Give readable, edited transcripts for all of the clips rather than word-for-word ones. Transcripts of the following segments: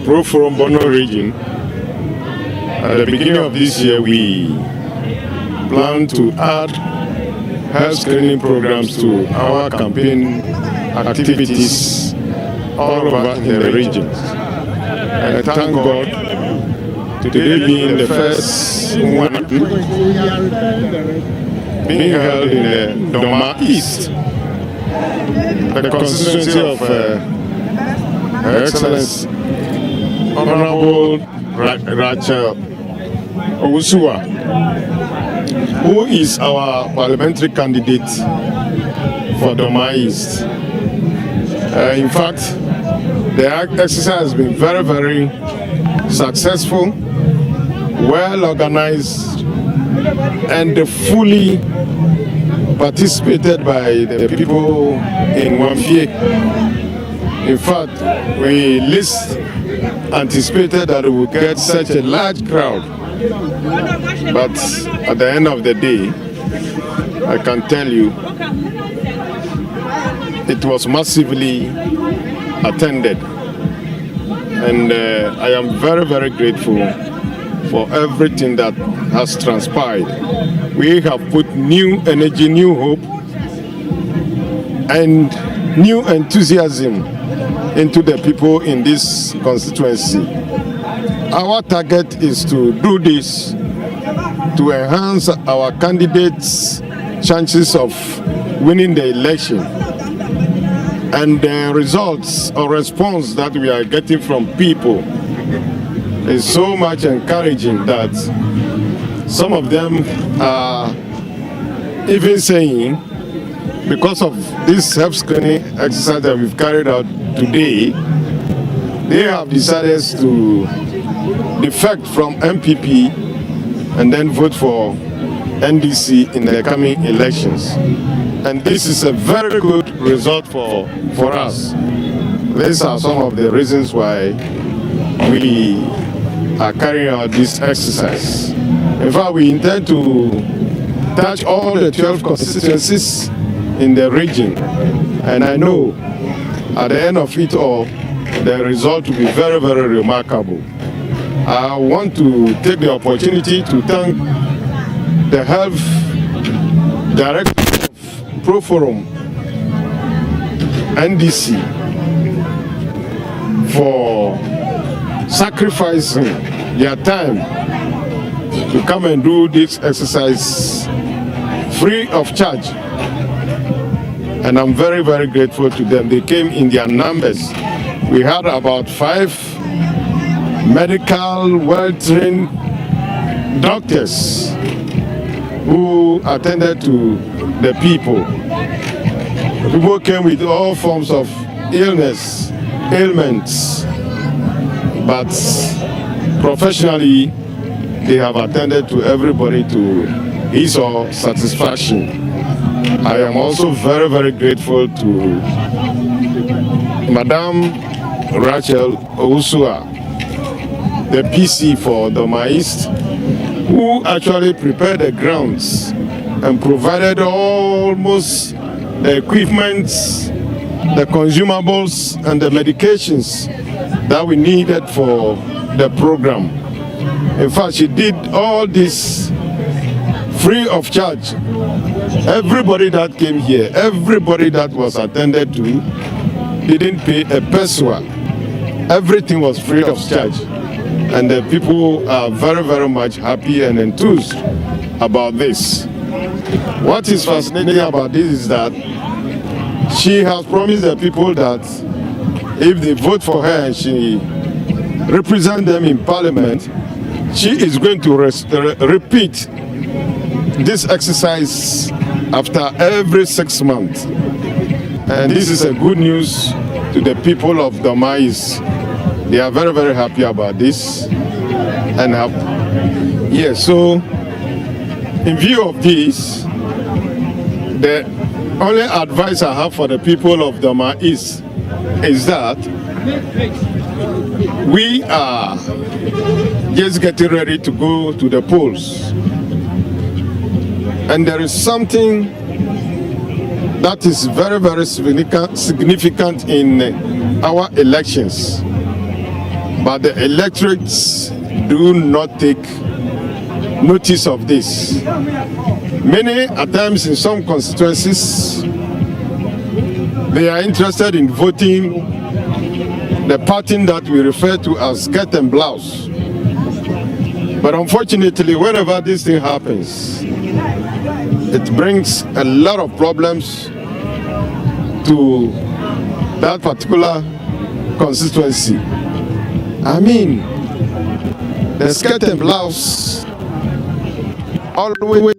Proforum Bono region. At the beginning of this year, we plan to add health screening programs to our campaign activities all over in the regions. And I thank God today being the first one being held in the Doma East, the constituency of Her Excellency Honorable Rachel Owusua, who is our parliamentary candidate for Doma East. In fact, the exercise has been very, very successful, well organized, and fully participated by the people in Wamfie. In fact, we least anticipated that we would get such a large crowd. But at the end of the day, I can tell you, it was massively attended. And I am very, very grateful for everything that has transpired. We have put new energy, new hope, and new enthusiasm into the people in this constituency. Our target is to do this to enhance our candidates' chances of winning the election. And the results or response that we are getting from people is so much encouraging that some of them are even saying, because of this self-screening exercise that we've carried out today, they have decided to defect from MPP and then vote for NDC in the coming elections. And this is a very good result for us. These are some of the reasons why we are carrying out this exercise. In fact, we intend to touch all the 12 constituencies in the region. And I know at the end of it all, the result will be very, very remarkable. I want to take the opportunity to thank the health director of Proforum NDC for sacrificing their time to come and do this exercise free of charge. And I'm very, very grateful to them. They came in their numbers. We had about 5 medical, well-trained doctors who attended to the people. People came with all forms of ailments, but professionally, they have attended to everybody to his or satisfaction. I am also very, very grateful to Madam Rachel Owusua, the PC for Doma East, who actually prepared the grounds and provided almost the equipment, the consumables, and the medications that we needed for the program. In fact, she did all this free of charge. Everybody that came here, everybody that was attended to, didn't pay a peso. Everything was free of charge. And the people are very, very much happy and enthused about this. What is fascinating about this is that she has promised the people that if they vote for her and she represents them in parliament, she is going to repeat this exercise after every 6 months. And this is a good news to the people of Doma East. They are very, very happy about this. And so in view of this, the only advice I have for the people of Doma East is that we are just getting ready to go to the polls. And there is something that is very, very significant in our elections. But the electorates do not take notice of this. Many at times in some constituencies, they are interested in voting the pattern that we refer to as skirt and blouse. But unfortunately, whenever this thing happens, it brings a lot of problems to that particular constituency. I mean, the skirt and blouse always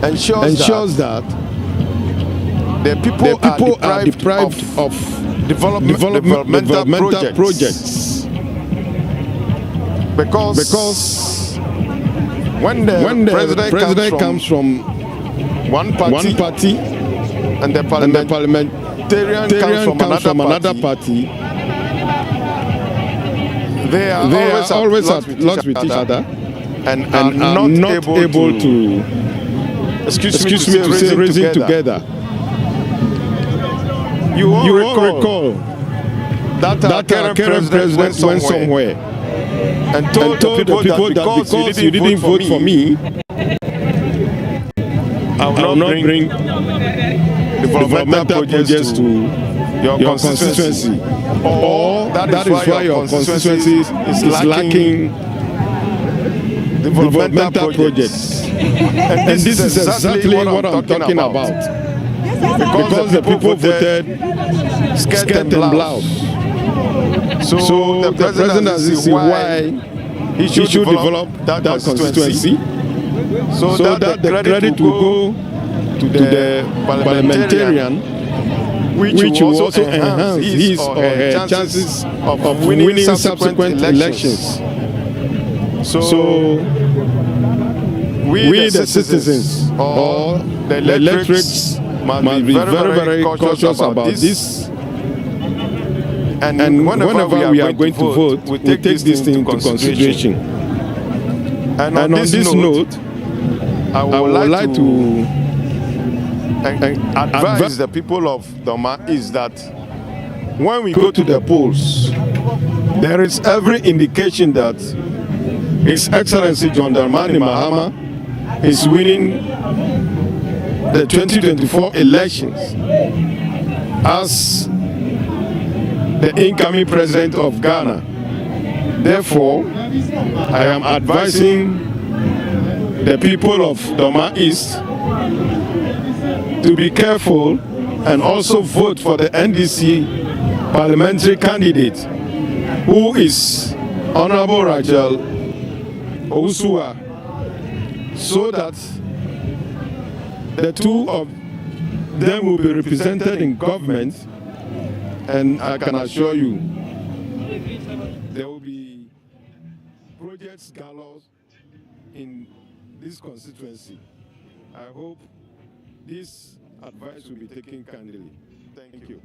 ensures that the people are deprived of developmental projects. Because when the president comes from one party and the parliamentarian comes from another party, they are always at odds with each other and are not able to reason together. You all recall that our current president went somewhere and told the people that because you didn't vote for me, I will not bring developmental projects to your constituency. Or that is why your constituency is lacking developmental projects. And this is exactly what I'm talking about. Because the people voted skirt and blouse. So the president has to see why he should develop that constituency so that the credit will go to the parliamentarian, which will also enhance his or her chances of winning subsequent elections. So we the citizens or the electorates must be very, very cautious about this. And whenever we are going to vote, we take this thing into consideration. And on this note, I would like to advise the people of Doma is that when we go to the polls, there is every indication that His Excellency John Dramani Mahama is winning the 2024 elections as the incoming president of Ghana. Therefore, I am advising the people of Doma East to be careful and also vote for the NDC parliamentary candidate, who is Honorable Rachel Owusu-Hua, so that the two of them will be represented in government. And I can assure you, there will be projects galore in this constituency. I hope this advice will be taken kindly. Thank you.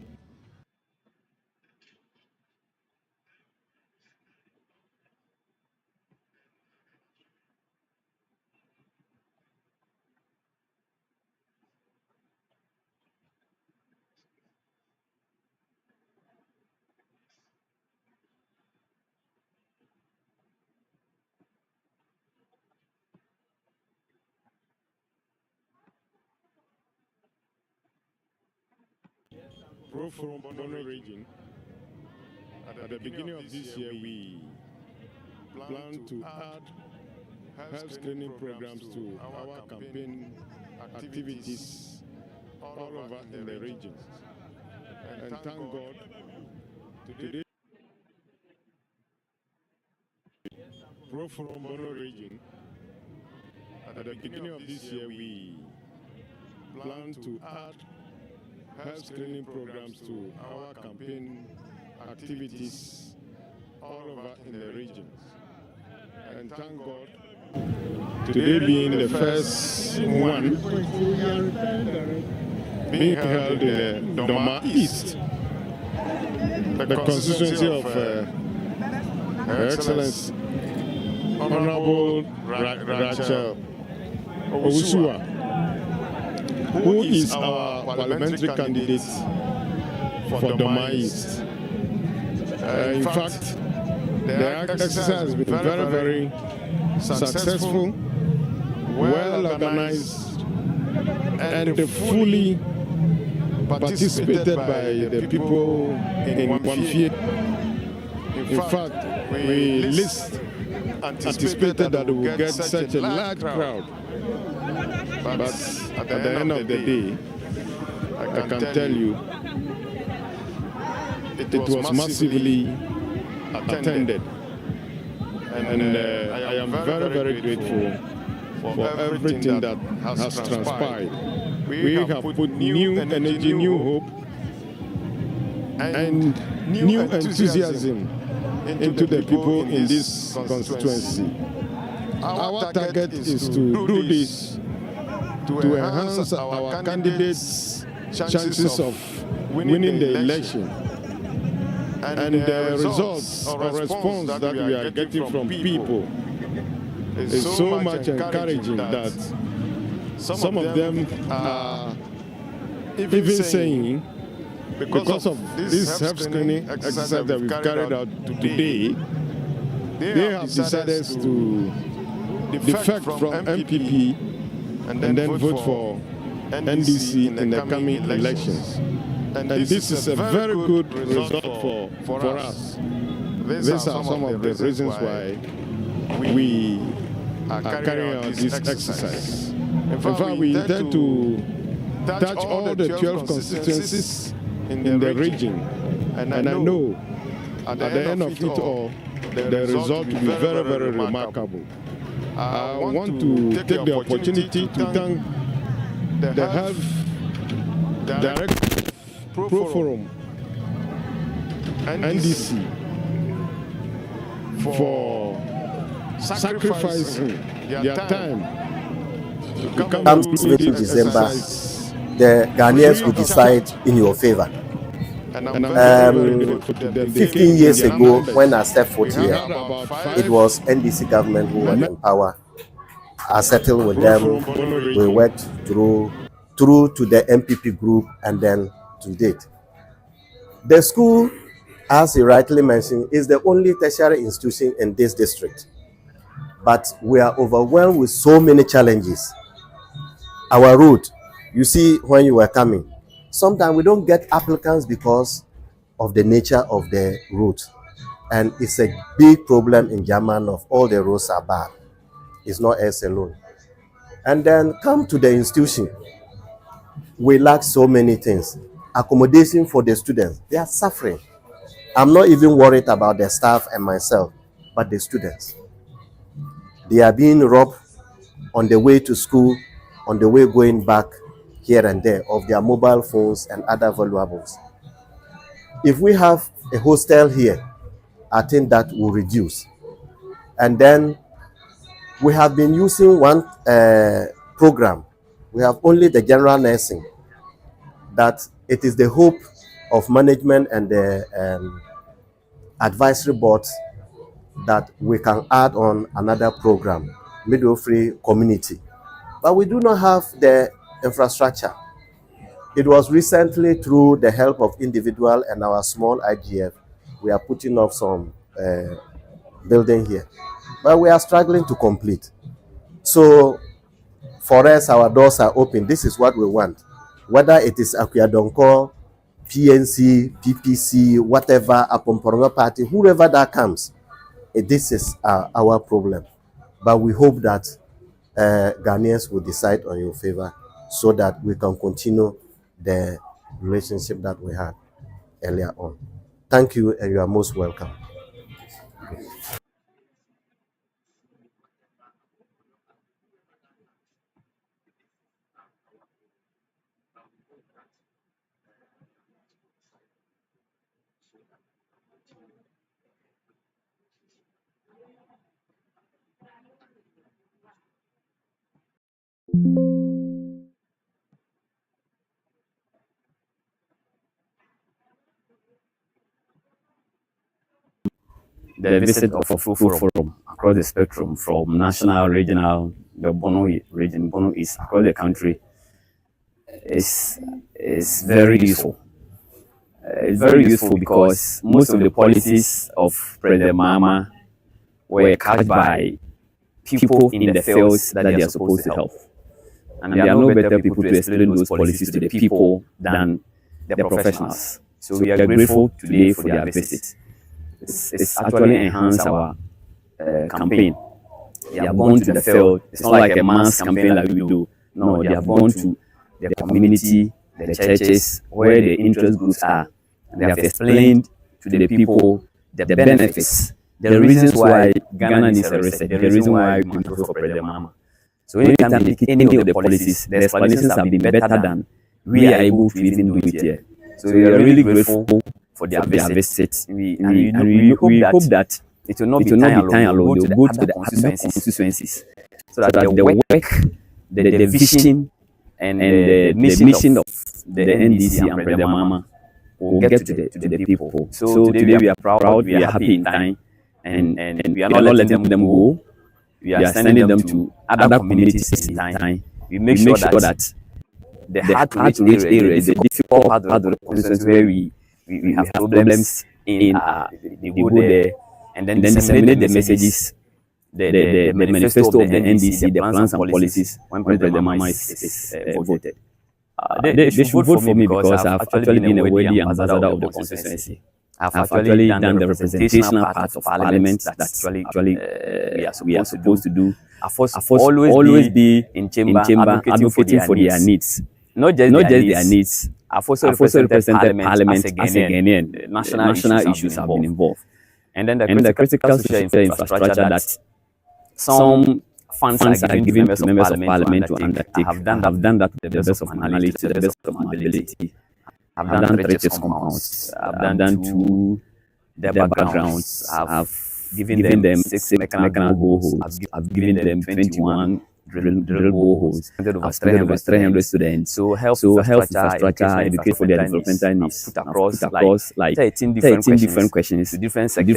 Proforum Bono region. At the beginning of this year, we plan to add health screening programs to our campaign activities all over in the region. And thank God, today, Proforum Bono region. At the beginning of this year, we plan to add health screening programs to our campaign activities all over in the region. And thank God, today being the first one being held in the Doma East, the constituency of Her Excellency Honorable Rachel Owusu-Hua, who is our parliamentary candidate for Doma East. In fact, the exercise has been very, very successful, well organized, and fully participated by the people in Wamfie. In fact, we least anticipated that we would get such a large crowd. But at the end of the day, I can tell you, it was massively attended. And I am very, very grateful for everything that has transpired. We have put new energy, new hope, and new enthusiasm into the people in this constituency. Our target is to do this to enhance our candidates' chances of winning the election. And the results or response that we are getting from people is so much encouraging that some of them are even saying, because of this health screening exercise that we've carried out today, they have decided to defect from MPP and then vote for NDC in the coming elections. And this is a very good result for us. These are some of the reasons why we are carrying out this exercise. In fact, we intend to touch all the 12 constituencies in the region. And I know at the end of it all, the result will be very, very remarkable. I want to take the opportunity to thank the Health Director Proforum NDC for sacrificing their time to come to December. The Ghanaians will decide in your favor. 15 years ago, when I stepped foot here, it was NDC government who were in power. I settled with them. We worked through to the MPP group and then to date. The school, as he rightly mentioned, is the only tertiary institution in this district. But we are overwhelmed with so many challenges. Our route, you see when you were coming, sometimes we don't get applicants because of the nature of the route. And it's a big problem in German of all the roads are bad. It's not us alone. And then come to the institution. We lack so many things. Accommodation for the students, they are suffering. I'm not even worried about the staff and myself, but the students. They are being robbed on the way to school, on the way going back here and there of their mobile phones and other valuables. If we have a hostel here, I think that will reduce. And then we have been using one program. We have only the general nursing. That it is the hope of management and the advisory boards that we can add on another program, midwifery community. But we do not have the infrastructure. It was recently through the help of individual and our small IGF, we are putting up some building here. But we are struggling to complete. So for us, our doors are open. This is what we want. Whether it is Akuyadonko, PNC, PPC, whatever, Apomporonga party, whoever that comes, this is our problem. But we hope that Ghanaians will decide on your favor so that we can continue the relationship that we had earlier on. Thank you, and you are most welcome. The visit of Proforum across the spectrum from national, regional, the Bono region, Bono East, across the country is very useful. It's very useful because most of the policies of President Mahama were cast by people in the fields that they are supposed to help. And there are no better people to explain those policies to the people than the professionals. So we are grateful today for their visit. It's actually enhanced our campaign. They have gone to the field. It's not like a mass campaign like we do. No, they have gone to the community, the churches, where the interest groups are. And they have explained to the people the benefits, the reasons why Ghana needs a reset, the reason why we want to vote for President Mahama. So anytime we pick any of the policies, the explanations have been better than we are able to even do it here. So we are really grateful for their visit. We hope that it will not be time alone. They will go to the other constituencies so that the work, the vision, and the mission of the NDC and President Mahama will get to the people. So today we are proud, we are happy in time, and we are not letting them go. We are sending them to other communities in time. We make sure that the hard-to-reach areas, the difficult part of the constituency where we have problems in, they go there and then disseminate the messages, the manifesto of the NDC, the plans and policies when President Mahama is voted. They should vote for me because I've actually been a worthy ambassador of the constituency. I've actually done the representational part of Parliament that actually we are supposed to do. I've always be in chamber advocating for their needs. Not just their needs. I've also represented Parliament as a Ghanaian. National issues have been involved. And then the critical social infrastructure that some funds are given to members of Parliament to undertake. I have done that to the best of my knowledge, to the best of my ability. I've done 3 church compounds. I've done 2 their backgrounds. I've given them 6 mechanical boreholes. I've given them 21 drill boreholes. I've 300 students. So health infrastructure, educate for their developmental needs. Put across like 13 different questions to different sector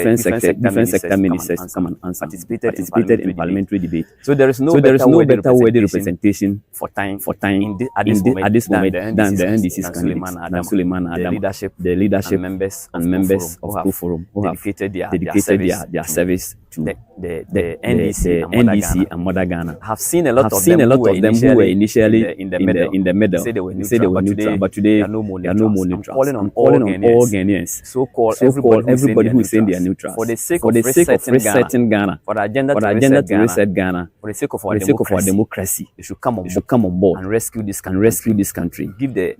ministers to come and answer. Participated in parliamentary debate. So there is no better worthy representation for time at this moment than the NDC's candidates, than Suleiman Adam, the leadership and members of Proforum who have dedicated their service to the NDC and Mother Ghana. I've seen a lot of them who were initially in the middle. Say they were neutral, but today they are no more neutral. I'm calling on all Ghanaians. So-called everybody who is saying they are neutral. For the sake of resetting Ghana, for the agenda to reset Ghana, for the sake of our democracy, they should come on board and rescue this country. Give the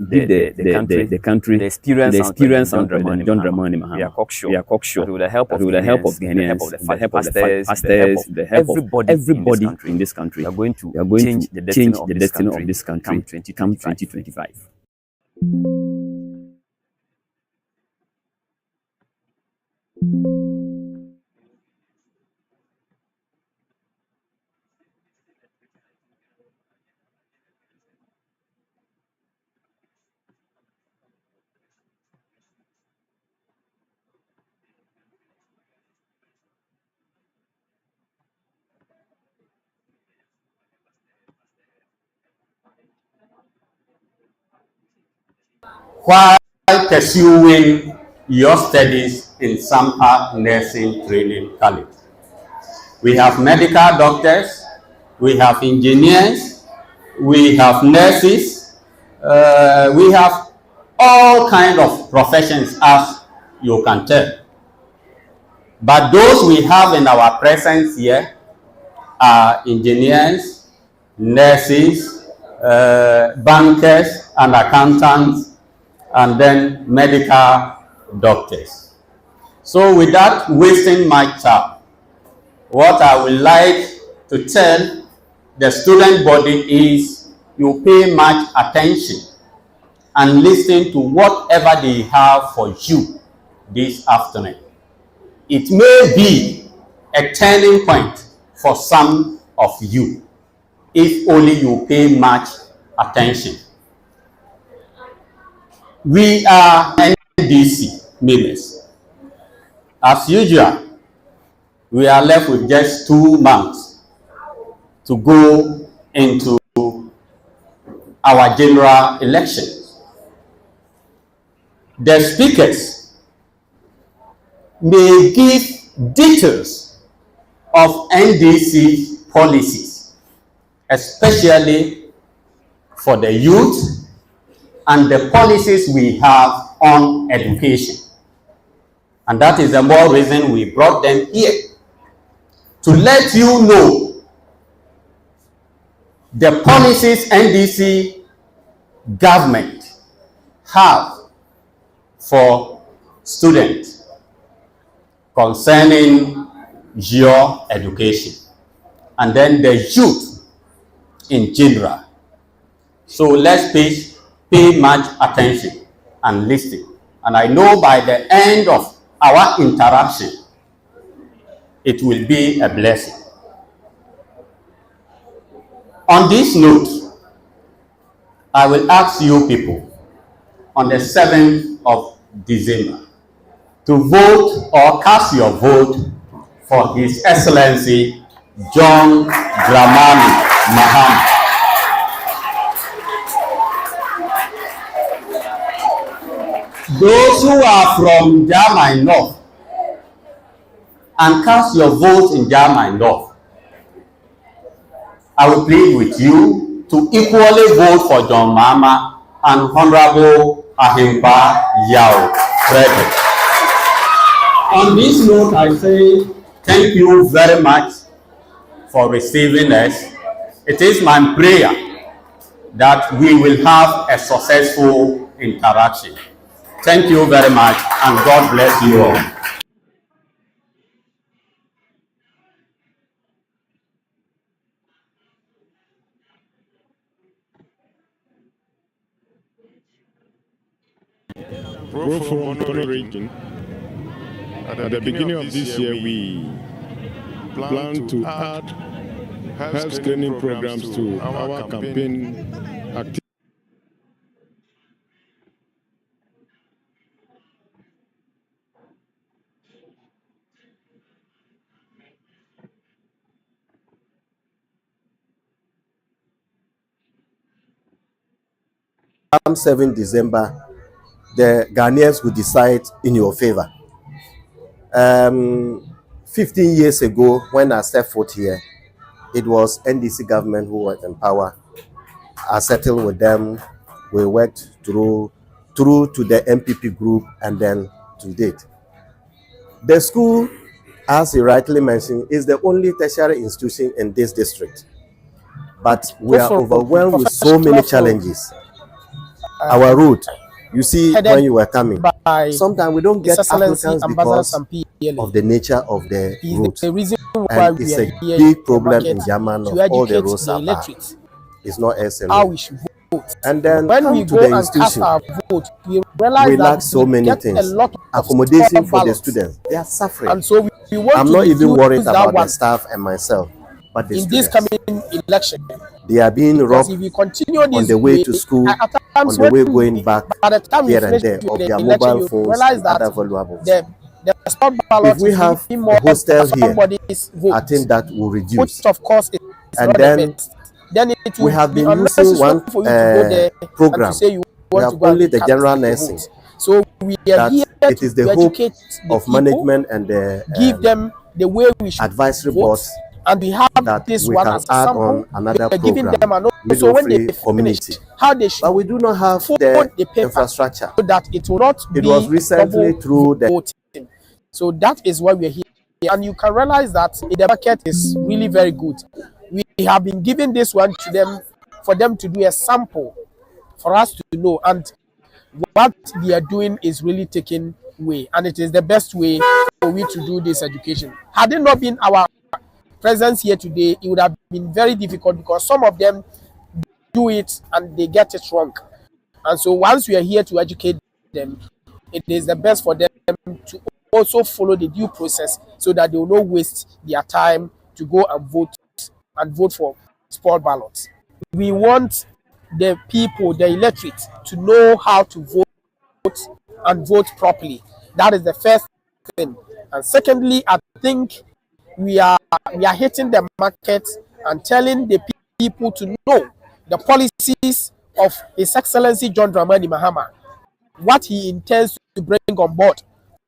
country the experience of John Dramani Mahama. We are cocksure. With the help of Ghanaians, with the help of the pastors, the help of everybody in this country, we are going to change the destiny of this country come 2025. While pursuing your studies in Sampa Nursing Training College, we have medical doctors, we have engineers, we have nurses, we have all kinds of professions, as you can tell. But those we have in our presence here are engineers, nurses, bankers and accountants, and then medical doctors. So without wasting my time, what I would like to tell the student body is you pay much attention and listen to whatever they have for you this afternoon. It may be a turning point for some of you if only you pay much attention. We are NDC members. As usual, we are left with just 2 months to go into our general elections. the speakers may give details of NDC policies, especially for the youth and the policies we have on education. And that is the more reason we brought them here, to let you know the policies NDC government have for students concerning your education, and then the youth in general. So let's pay much attention and listen. And I know by the end of our interaction, it will be a blessing. On this note, I will ask you people on the 7th of December to vote or cast your vote for His Excellency John Dramani Mahama. Those who are from Jamai North, and cast your vote in Jamai North, I will plead with you to equally vote for John Mahama and Honorable Ahimba Yao Frederick. On this note, I say thank you very much for receiving us. It is my prayer that we will have a successful interaction. Thank you very much, and God bless you all. Proforum Bono region. At the beginning of this year, we plan to add health screening programs to our campaign activities. Come 7 December, the Ghanaians will decide in your favor. 15 years ago, when I stepped foot here, it was NDC government who was in power. I settled with them. We worked through to the MPP group, and then to date. The school, as you rightly mentioned, is the only tertiary institution in this district. But we are overwhelmed with so many challenges. Our road, you see, when you were coming, sometimes we don't get applicants because of the nature of the route. And it's a big problem in German of all the roads are bad. It's not SLO. And then when we go to the institution, we lack so many things. Accommodation for the students, they are suffering. And so I'm not even worried about the staff and myself, but the students. This coming election, they are being robbed on the way to school, on the way going back here and there of their mobile phones and other valuables. If we have a hostel here, I think that will reduce. And then we have been using one program. We have only the general nursing. So we are here it is the hope of management and the give them the way we should advisory boards, and we have that this we one can add on another program, them and also when they community. How they should, but we do not have the infrastructure so that it will not. It was recently through the voting. So that is why we are here, and you can realize that the market is really very good. We have been giving this one to them for them to do a sample for us to know, and what they are doing is really taking way, and it is the best way for we to do this education. Had it not been our presence here today, it would have been very difficult because some of them do it and they get it wrong. And so once we are here to educate them, it is the best for them to also follow the due process so that they will not waste their time to go and vote for spoiled ballots. We want the people, the electorate, to know how to vote and vote properly. That is the first thing. And secondly, I think we are hitting the market and telling the people to know the policies of His Excellency John Dramani Mahama. what he intends to bring on board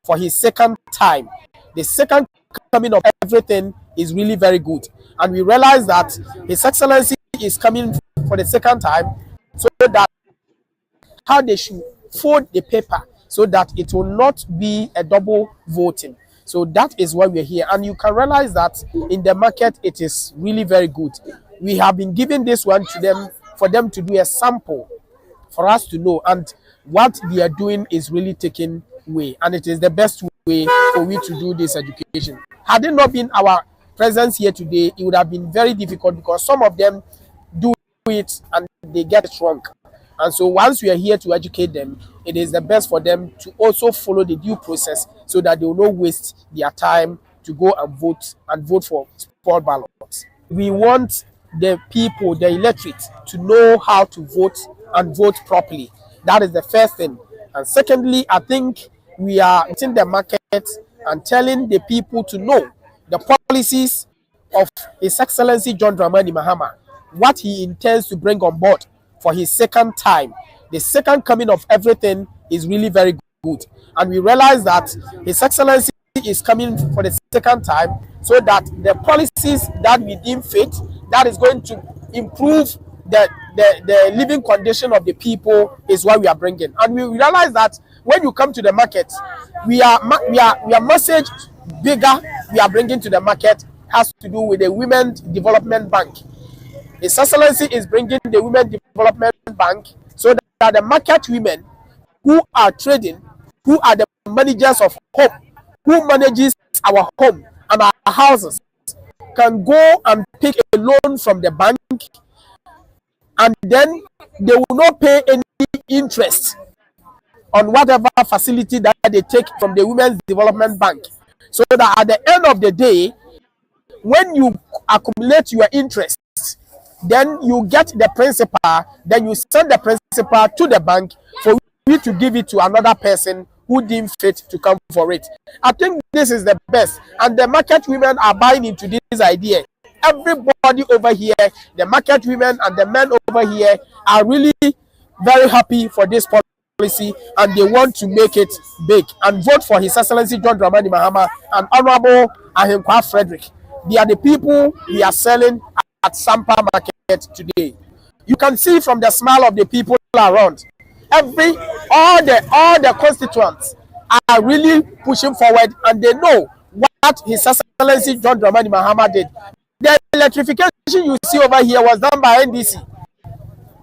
for his second time. The second coming of everything is really very good. And we realize that His Excellency is coming for the second time, so that how they should fold the paper so that it will not be a double voting. So that is why we're here. And you can realize that in the market, it is really very good. We have been giving this one to them for them to do a sample for us to know. And what they are doing is really taking way. And it is the best way for we to do this education. Had it not been our presence here today, it would have been very difficult because some of them do it and they get it wrong. And so once we are here to educate them, it is the best for them to also follow the due process so that they will not waste their time to go and vote for small ballots. We want the people, the electorate, to know how to vote and vote properly. That is the first thing. And secondly, I think we are in the market and telling the people to know the policies of His Excellency John Dramani Mahama, what he intends to bring on board for his second time. The second coming of everything is really very good. And we realize that His Excellency is coming for the second time so that the policies that we deem fit, that is going to improve the living condition of the people, is what we are bringing. And we realize that when you come to the market, we are message bigger we are bringing to the market has to do with the Women Development Bank. His Excellency is bringing the Women Development Bank so that the market women who are trading, who are the managers of home, who manages our home and our houses, can go and pick a loan from the bank, and then they will not pay any interest on whatever facility that they take from the Women's Development Bank. So that at the end of the day, when you accumulate your interest, then you get the principal, then you send the principal to the bank for you to give it to another person who deems fit to come for it. I think this is the best, and the market women are buying into this idea. Everybody over here, the market women and the men over here, are really very happy for this policy, and they want to make it big and vote for His Excellency John Dramani Mahama and Honorable Ahenkwa Frederick. They are the people we are selling at Sampa Market today. You can see from the smile of the people around. All the constituents are really pushing forward, and they know what His Excellency John Dramani Mahama did. The electrification you see over here was done by NDC.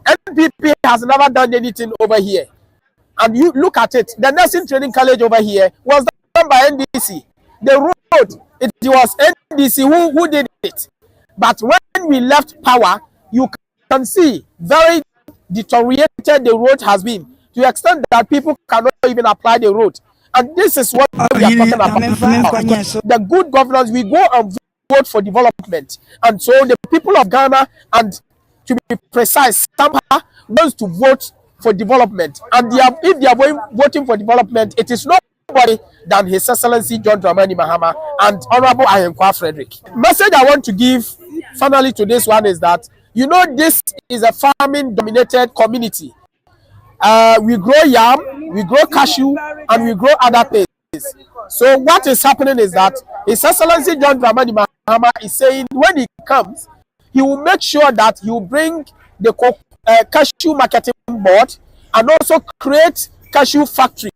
NPP has never done anything over here. And you look at it, the Nursing Training College over here was done by NDC. The road, it was NDC who did it. But when we left power, you can see very deteriorated the road has been, to the extent that people cannot even apply the road. And this is what we are talking about. The good governance, we go and vote for development. And so the people of Ghana, and to be precise, somehow wants to vote for development. And if they are voting for development, it is nobody than His Excellency John Dramani Mahama and Honorable Ahenkwa Frederick. Message I want to give finally to this one is that, you know, this is a farming dominated community. We grow yam, we grow cashew, and we grow other things. So what is happening is that His Excellency John Dramani Mahama is saying when he comes, he will make sure that he will bring the cashew marketing board and also create cashew factory.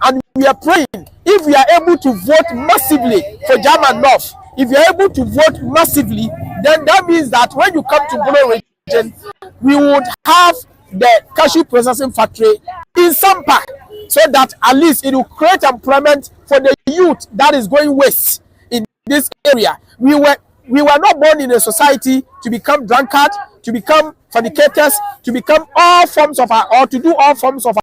And we are praying, if we are able to vote massively for German North, if you are able to vote massively, then that means that when you come to Bono region, we would have the cashew processing factory in Sampa, so that at least it will create employment for the youth that is going west in this area. We were not born in a society to become drunkards, to become fornicators, to become all forms of or to do all forms of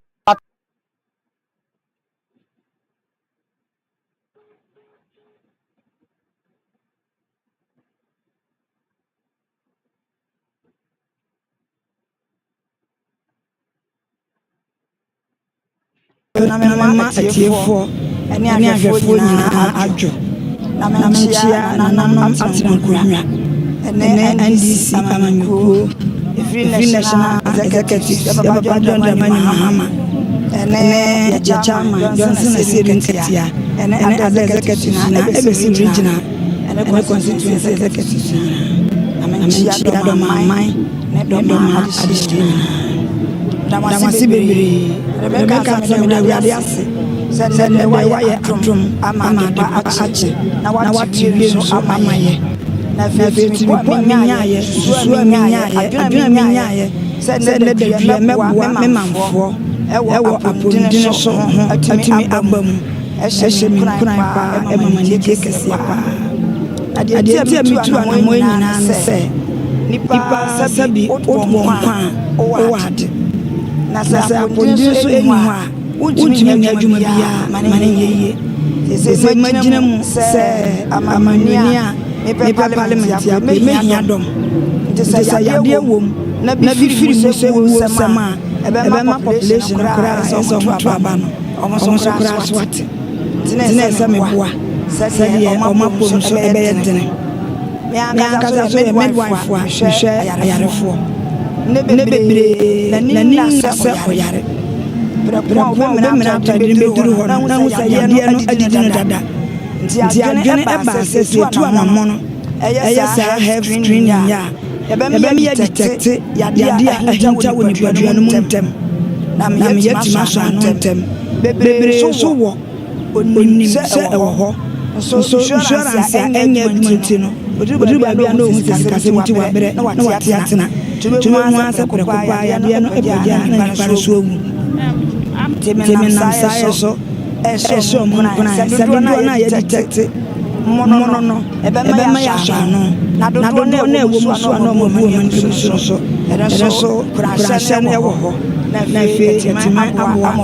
na mema atiefoɔ ɛne ahwɛfoɔ nyinaa adwo na menkyia nanam atenankonnwa ɛne NDC amanyɔkuo ɛfiri National Executive John Dramani Mahama ene ya chairman Johnson Nketia ene other executives na ebesi regional ene constituency executives na amenchia do mamai ne do ma additional da wasi bebre Rebecca from the Radiasi said ne wa ya atrum ama de papa achi na what you so amaye na fe mi nyaaye susu mi nyaaye adwena mi nyaaye said ne de dua me mamfo ewo apodine so atumi abamu ehye mi kuran pa emama ni kekese pa ade mi tu na mo nyina se nipa sabi odwo kwa o wade na sa apodine so enyi ha untumi nya adwuma bia mane yeye se magina mu se amania me parliament ya me hia dom ntesa yade wom na bi firi mu se wo sama ebema population kra so mutu aba no omo so kra so ate tine se me boa se ye omo pom so ebe ye tene me ankaza so midwife wa hwehwe ayarefo ne bebre na ni se oyare brabo me na tade me duru ho na hu se yade no adidi no dada nti adwene eba se tu anamo no eye sa health screening ya ebema ya detect yade ahinta woni badua no muntem na me yetima so antem bebre so wo onim se ewo ho so insurance enye adwumanti no oduru babia no hu se kase muti wa bere na wate atena tumu asa prekopa yade no ebeja na nipare so owu temen nam saye so eso mo kuna se do na ya detect mono no ebema ya so no na do na ewo mu so na mo bu man so so krasha na ewo ho na fe yetima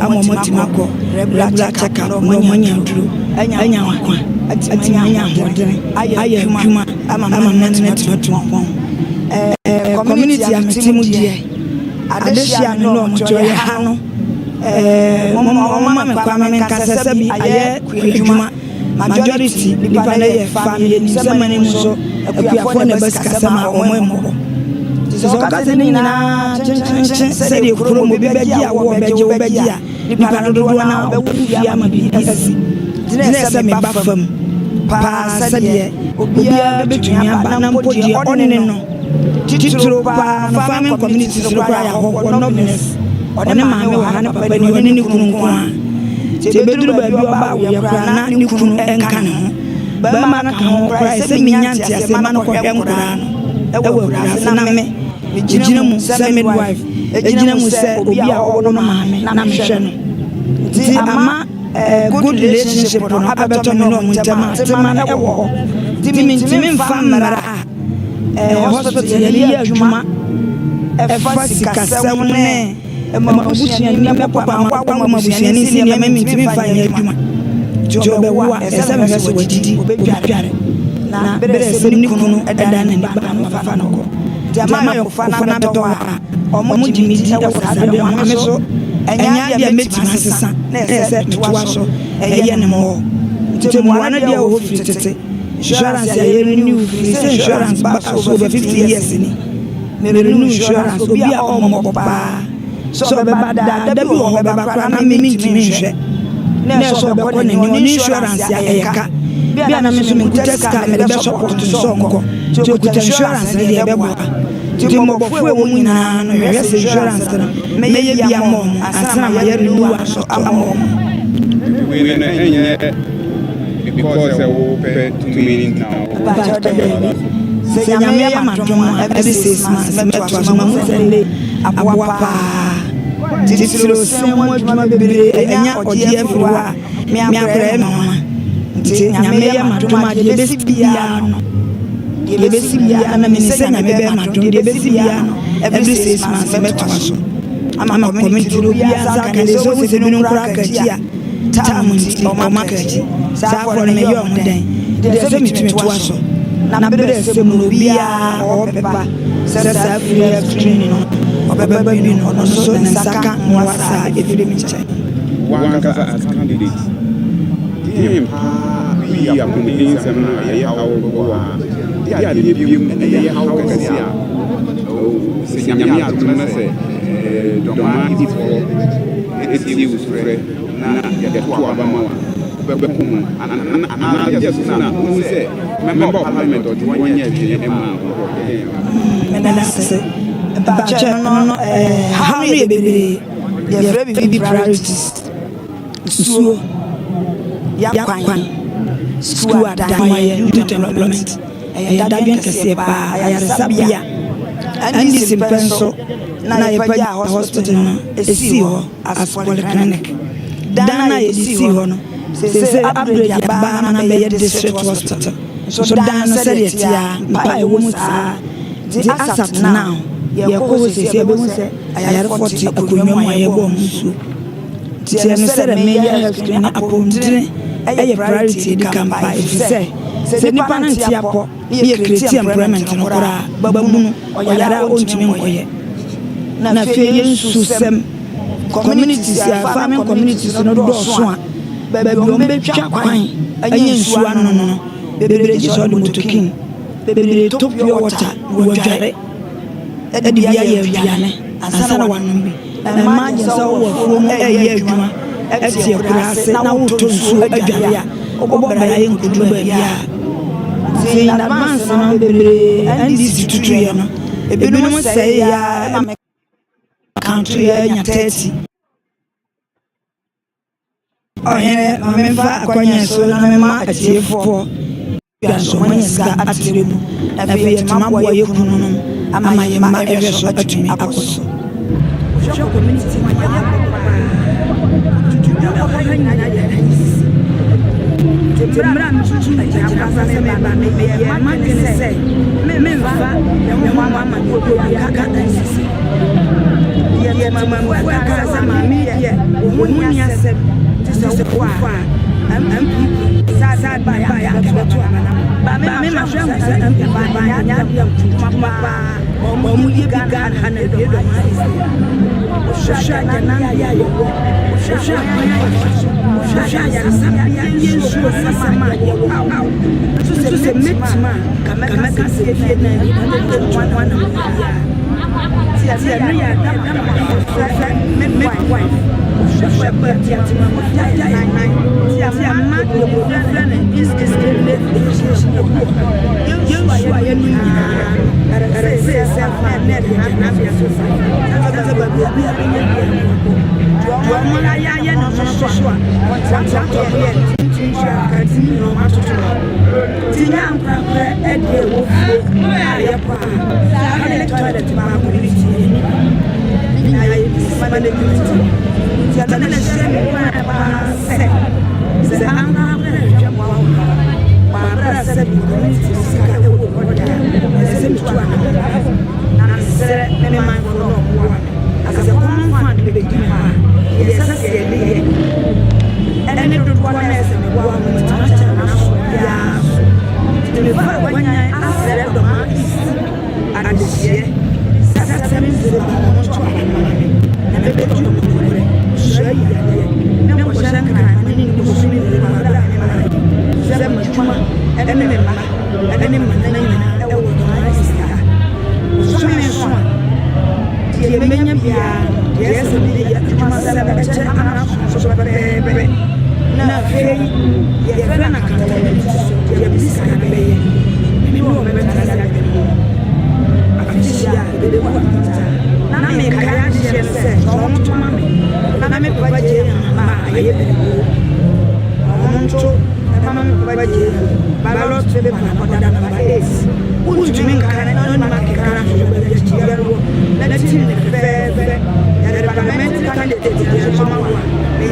amomo timako regular check up no manya duru anya wakwa atimanya hodere aye adwuma ama management tumpon community ametimu die adehia no mo joye ha no mama me kwa me kasa sabi aye kwadwuma majority nipa na ye family ni semane mu so akuafo na bas kasa ma omo so kasa ni na se de kuro mo bi beji awo beji a nipa na dodo na obufi ama bi asi dine se me ba fam pa sade obia betumi aba na mpodi onene no titiro pa na family community so kwa ya ho no business one maame wa na papa ni one ni kunu kwa te beduru ba bi oba wo yakra na ni kunu enka ne ho ba ma na ka ho kwa se minyanti ase ma no ko hwem kura no ewo kura na me ejina mu se midwife ejina mu se obi a owo no maame na mhwe no ti ama good relationship no abeto me no mu ntama tema na ewo ho timi mfa mara hospital ya adwuma efa sikasem ne mabusiani na papa kwa mabusiani si na mami timi fa ya adwuma jobe wa ese me so wadidi obedware na bere se ni kunu eda na ni ba no fa no ko jama yo fa na beto ha omo jimidi e wasabe ho me so enya dia metima sesa na ese tuwa so eye ne mo ntemu ana dia wo fi tete insurance ya renew free insurance ba so 50 years ni me renew insurance obi a omo papa so be bada da bi wo be bakra na me ntimi nhwe na so be ko ni insurance ya eyeka bia na me so me test card me be support so nko to kuta insurance ni de be bo ti mo bofu e wo nyina no hwe se insurance no me ye bia mo asana ma ye renew so amo we na enye because we pay 2 million now se nyame ya matoma every 6 months me to asoma mo sele aboa pa titiro se mo adwuma bebre enya odi afriwa me akra me ho nti nyame ya matoma de besi bia no de besi bia na me se nyame be matoma de besi bia no every 6 months me to aso ama community ro bia za ka le so se binu kra ka tia ta mo nti o makaji sa ko ne yo mo den de se mi tumi to aso na bere se mo bia o pepa sa free screening no obeba bi no no so na saka mo wasa efiri mi chai one as candidate him we are committing some ya how go dia de bi ya how ka sia o se nyame atuma se doma ifo ɛtie wo sufrɛ na yɛto aba ma bɛbɛko mu anaa yɛ so na wohu sɛ member of parliament ɔde wɔnyɛ adwene ma menase bakyɛ no haw no yɛ bebree yɛfrɛ bibi priorities suo yakwan school adamayɛ youth development ɛyɛ dadwen kɛseɛ paa ayaresabea ɛne si mpɛ nso na yɛpagya hospital no ɛsii hɔ as polyclinic dan na yɛde sii hɔ no sɛ upgrade yɛbaa na bɛyɛ district hospital so dan no sɛdeɛ tia mpa ɛwɔ mu saa de asat now yɛkɔ hɔ sɛsi ɛbɛhu sɛ ayarefoɔ te akonnwa mu a yɛbɔ ɔmo nsuo nti ɛno sɛdeɛ meyɛ health screen apɔmudene ɛyɛ priority ɛdi kampa ɛfiri sɛ nipa no nte apɔ ne yɛ create employment no koraa babunu ɔyare a ɔntumi nkɔyɛ na afei yɛnsu sɛm communities a farming communities no dɔɔso a baabi ɔmo bɛtwa kwan ɛnyɛ nsuo ano no bebree gye sɛ ɔde motokin bebree to pure water wɔdware ɛde bi ayɛ aduane ansa na wanom bi na mmaa gye sɛ wɔwɔ afuo mu ɛyɛ adwuma ɛte akura ase na wotɔ nsuo adware a wobɔ bra yɛ nkuduru baabi a nti in advance no bebree ndc tutuyɛ no ebinom sɛe yɛ a na kanto yɛ nya 30 ɔhene mamemfa akwanya so na mema atiefoɔ yɛnso manya sika atere mu na afei yɛtuma boa yɛ kunu no ama yɛma ɛhwɛ so atumi akɔ so Temra mchuchu ajapa sema baba mimi sɛ memfa mwa mama ndodo yaka ansisi ye mama mwa kaza mami ye ohuni asem tse kwa MP sa ba ya kebeto amana ba me ma hwe mu sɛ MP ba ya ya mama omu ye bigan hana do ma isi shasha na ya yo shasha ya sabia yesu sasama so se metima kameka se fie na ni wana tia no ya da me wife shasha ba tia tima mo tia ma yo friend is le yesu ya ni ara se fa na na fia so sa ba bi Mwana ya no soshwa wata ye tinja katini no matoto tinya mpapre ede wo ya pa sa toilet ba ko ni ti na ye sama ne ti ya na le se ba se anga pre ja ba bra se bi ko ni ti sika e wo ko da se mi tu na se me man ko no asa ko man fan de be gima yes yes and it do one as a woman with yeah the fact when I said the man is and the year sasa means the man to and the bedroom show you no was an kind of in the swimming in the mother seven chuma and then so many one the menya bia yes the chuma seven ana so bebe na fei ye fena na kanta ye bisa na be ni wo me meta na be akishia bebe wa na me kaya je se so mto mame na me baba je ma ye bebe mto na me baba je baba lo bebe na koda na ba es unju min kana no ma ke kana so bebe ya ro na tin ne bebe ya de parliament candidate ya so ma wa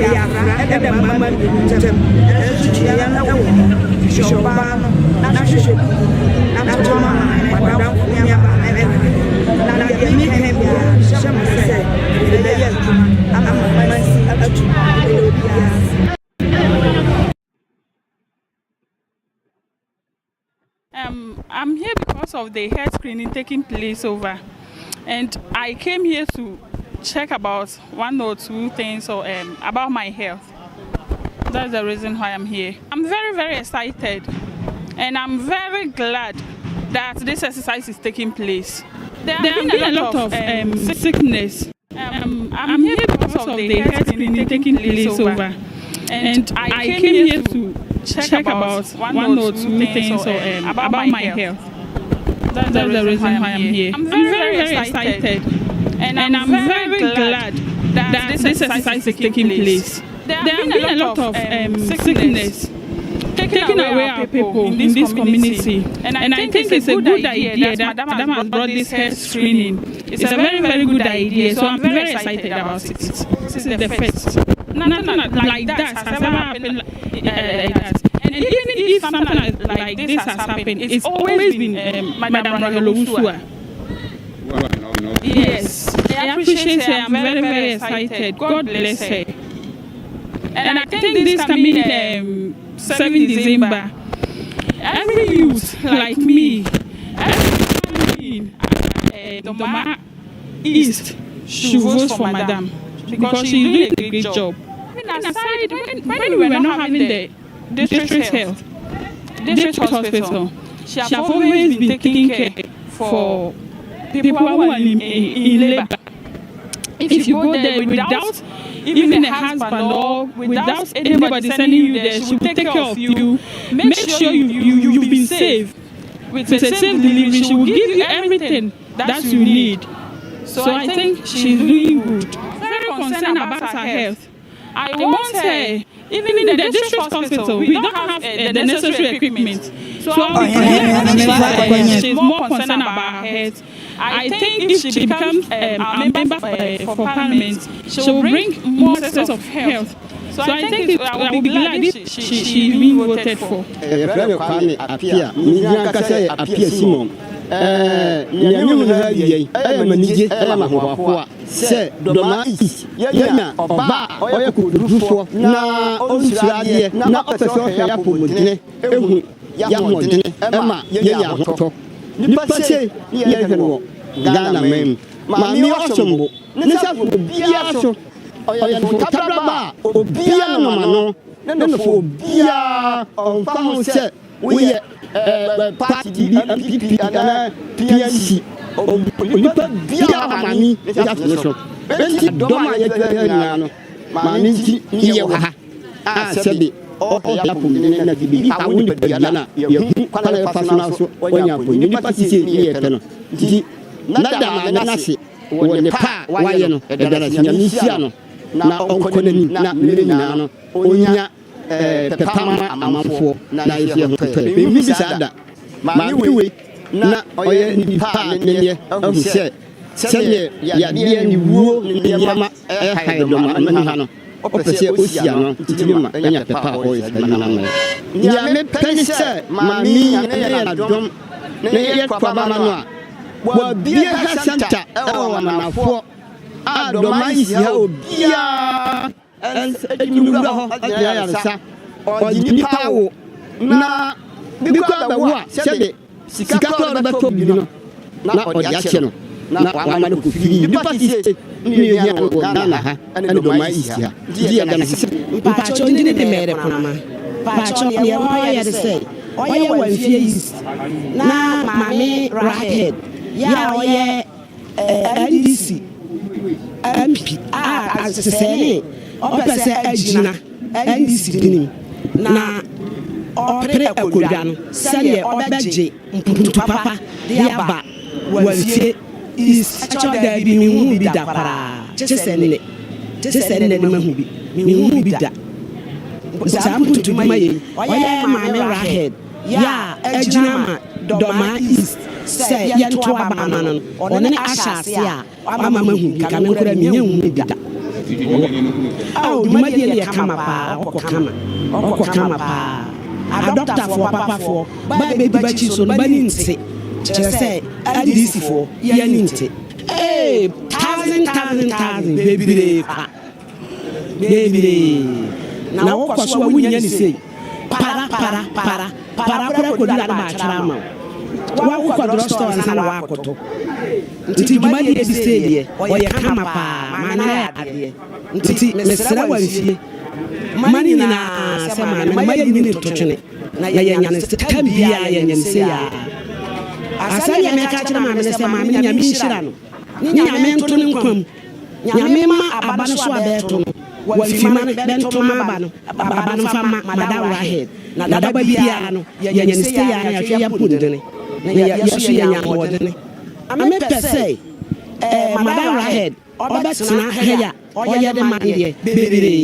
ya fra ede mama ni tem ya na wo shoba na shushu na to ma kwa da ya ba na ya mi ke bia shama se de ya ama mama si atu I'm here because of the health screening taking place over, and I came here to check about one or two things or about my health. That's the reason why I'm here. I'm very, very excited, and I'm very glad that this exercise is taking place. There have been a lot of sickness. I'm here because because of the health screening taking place over. And I came here to check about one or two things about my health. That's the reason why I'm here. I'm very, very excited. And I'm very glad that this exercise is taking place. There have been a lot of sickness taking away our people in this community. And I think it's a good idea that Madam has brought this health screening. It's a very, very good idea. So I'm very excited about it. This is the first. Nothing like that has ever happened like that. And even if something like this has happened, it's always been Madam Rahel. Yes, I appreciate her. I'm very, very excited. God bless her. And I think this coming 7 December, every youth like me, every in Doma East should vote for Madam because she's doing a great job. Aside, when we were not having the district hospital, she has always been taking care for people who are in labor. If you go there without even a husband or without anybody sending you there, she will take care of you. Make sure you've been safe. With a safe delivery, she will give you everything that you need. So I think she's doing good. Very concerned about her health. I want her, even in the district hospital, we don't have the necessary equipment. So she's more concerned about her health. I think if she becomes a member for Parliament, she will bring more sense of health. So I think I will be glad if she being voted for. Say Doma East, Yana, Oba, Oyaku, na Osuade, na Opeso Yapumune, Yamon, Emma, Yayato. Nipase, Yano, Ghana Mem, Mammy Osombo, Nessa Biaso, Oyatababa, Obiano Mano, then for Bia on Famo said, we party MPP and PNC. Nipa bia mani yaso enti doma ya no mani ti ye wa sebi o ya pomine na bi a woni bia na ye kwala fasona so onya po nipa sisi ye teno ti nada na nase wo ne pa wa ye no e dara nya misia no na onkonani na mere nyina no onya pepama amamfo na ye ho pepe be mi sada mani we na oye nipa ne ahu se sele ya de ni wuo ne yama haidoma amani ha no opese osia no titima enya pepa oye na na ya me pense mami ne ya dom ne ye kwa mama no a wa bia ha santa e wa manafo adoma isi ha obia en ho ya resa o nipa wo na bikwa ba wo a sebe sika ko ba to bi no na odiache no na wa ma no ko fi ni party ni ya no na ha ene do mai isi ha di ya na sisi pa cho ndi de mere kunama pa cho ye wo ya de say oye wan fie east na mami rahead ya oye NDC MP asesene opese agina NDC dinim na opere akodwa no sele obeje mputu papa de aba wanfie is achoda bi mi hu bi da para chesene ne mahu bi mi hu bi da za mputu maye oye mame rahead ya agina ma doma east se ye to aba no one ashase a ama mahu bi ka me nkora mi hu bi da oh duma de ya kama pa okokama pa a doctor for papa for ba be ba chi so no ba ni nte chere say NDC for ya ni nte thousand baby na wo kwaso wa wunya ni sei para ko dira ma chara ma wa wo kwa drugstore na na wa koto nti duma di edi sei o ye kama pa mana ya ade nti mesra wa mfie mani na sema na ma yini ni totwene na ya nyane tambia ya nyane se ya asali ya meka chira ma me se ma me nya mi shira no ni nya me nto ni nkwam nyame ma aba no so abeto no wafima no bento ma aba no fa madam rahed na da ba bia no ya nse ya na ya pundene na ya so ya nya modene ame pese madam rahed obetena heya oye de man de bebere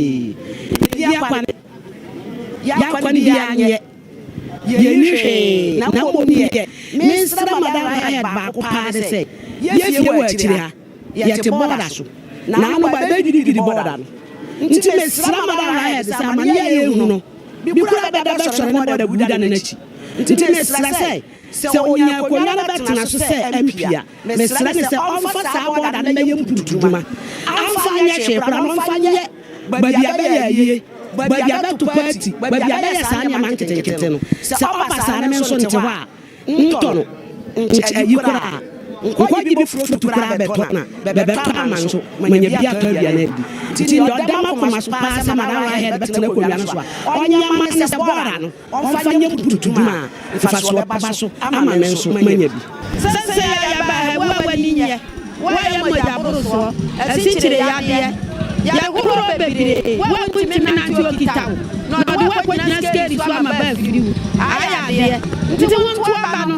ya kwani bia nye ye na mo ni ye minister madam rahed ba ko pa de say ye fie wa chiri ha ye te border so na no ba be didi border no nti me sra madam rahed say amane ye hu no bi kura da be sore ne border buda na nachi nti me sra say se onya ko na betena so say empia me sra ne say onfa sa border na ye mputuduma amfa nya hwe kura no mfa nye ba bia be ye ba bia be to party ba bia be sa nya man kete no se oba sa ne nso nte ho a nto no yi kura ko di bi fruit kura be to na be to amanso manya bia ka bia na bi titi do dama ko maso pa sa madam rahed betena ko bia no so onya man se border no onfa nya mputuduma fa so ba so ama men so manya bi se ya ba wa ni nye wa ya mo ja boro so asichire ya de ya horo bebire wa ntimi na nti okitawo no do wa ko na scary so ama ba firiwu aya de nti won to aba no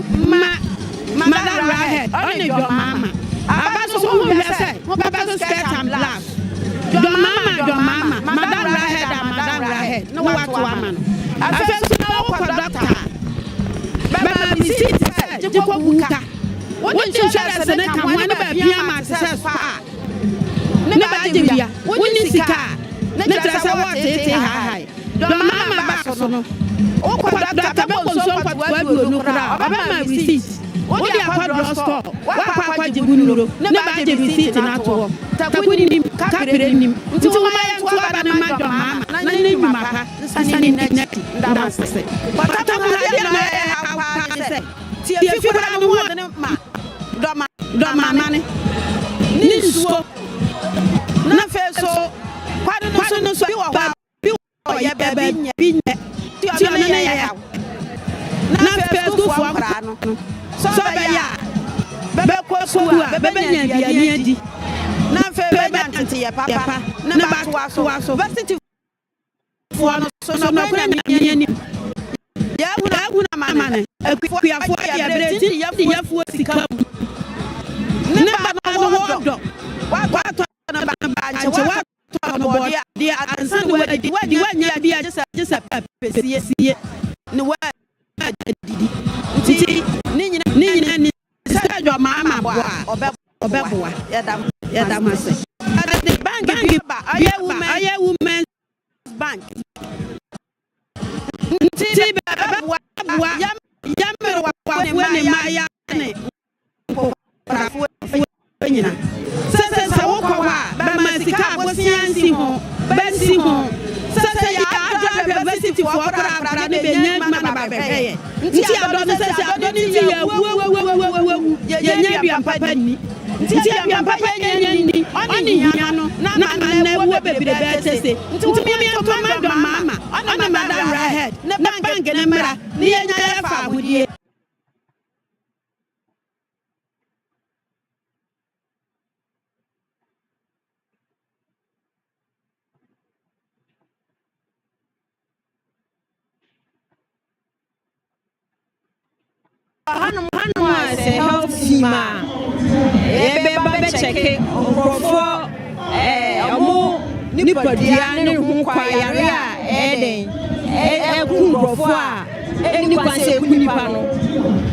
madam rahed on your mama aba so who be say who be so skirt and black your mama madam rahed no wa to ama no afa so na wo kwa doctor ba visit je ko buka won ti share se ne kan wan ba bia ma success fa ne ba jibia won ni sika ne trasa wa tete hai your mama ba so no o kwa doctor be ko so kwa bi onu kra ba ma receipt o dia kwa drugstore wa kwa jibunuro ne ba je receipt na to takuni ka pere nim nti wo ma ya to aba na ma your mama na ne nyuma ka sani net nda se pata mu na dia na ha se ti fi kra no ho ne ma do mama ne ni nsuo na fe so kwado no so bi wo ya bebe bi nye ti ona na ya na fe so fo akra no so be ya bebe ko so a bebe nya bia ni adi na fe be ntete ye papa na ba to aso varsity fo no so no kra nya ni ya hu na mama ne akuafo ya breti ya fo sika ne ba no wodo wa to na ba nche wa to no body dia ansan di wa nya bia just pesie ne wa didi nti ni nyina ni sa jo mama bo obeboa ya dam ase the bank bi ba aye women bank nti beboa ya me wa ne ma ya ne ko nyina se wo kwa ba ma sika abosiansi ho bansi ho se ya adwa university for kra ne be nya ma ba be ye nti ado ne se ado ne ti ya wu ye nya bia papa ni nti bia papa nya ni oni nya no na wu bebire be tese nti mi to ma do mama ona madam rahed ne bank ne mra ne nya ya fa agudie Hanu se health fima ebe ba be cheke okrofo omo nipadia ne hu kwa yare a eden ku okrofo a eni kwanse ku nipa no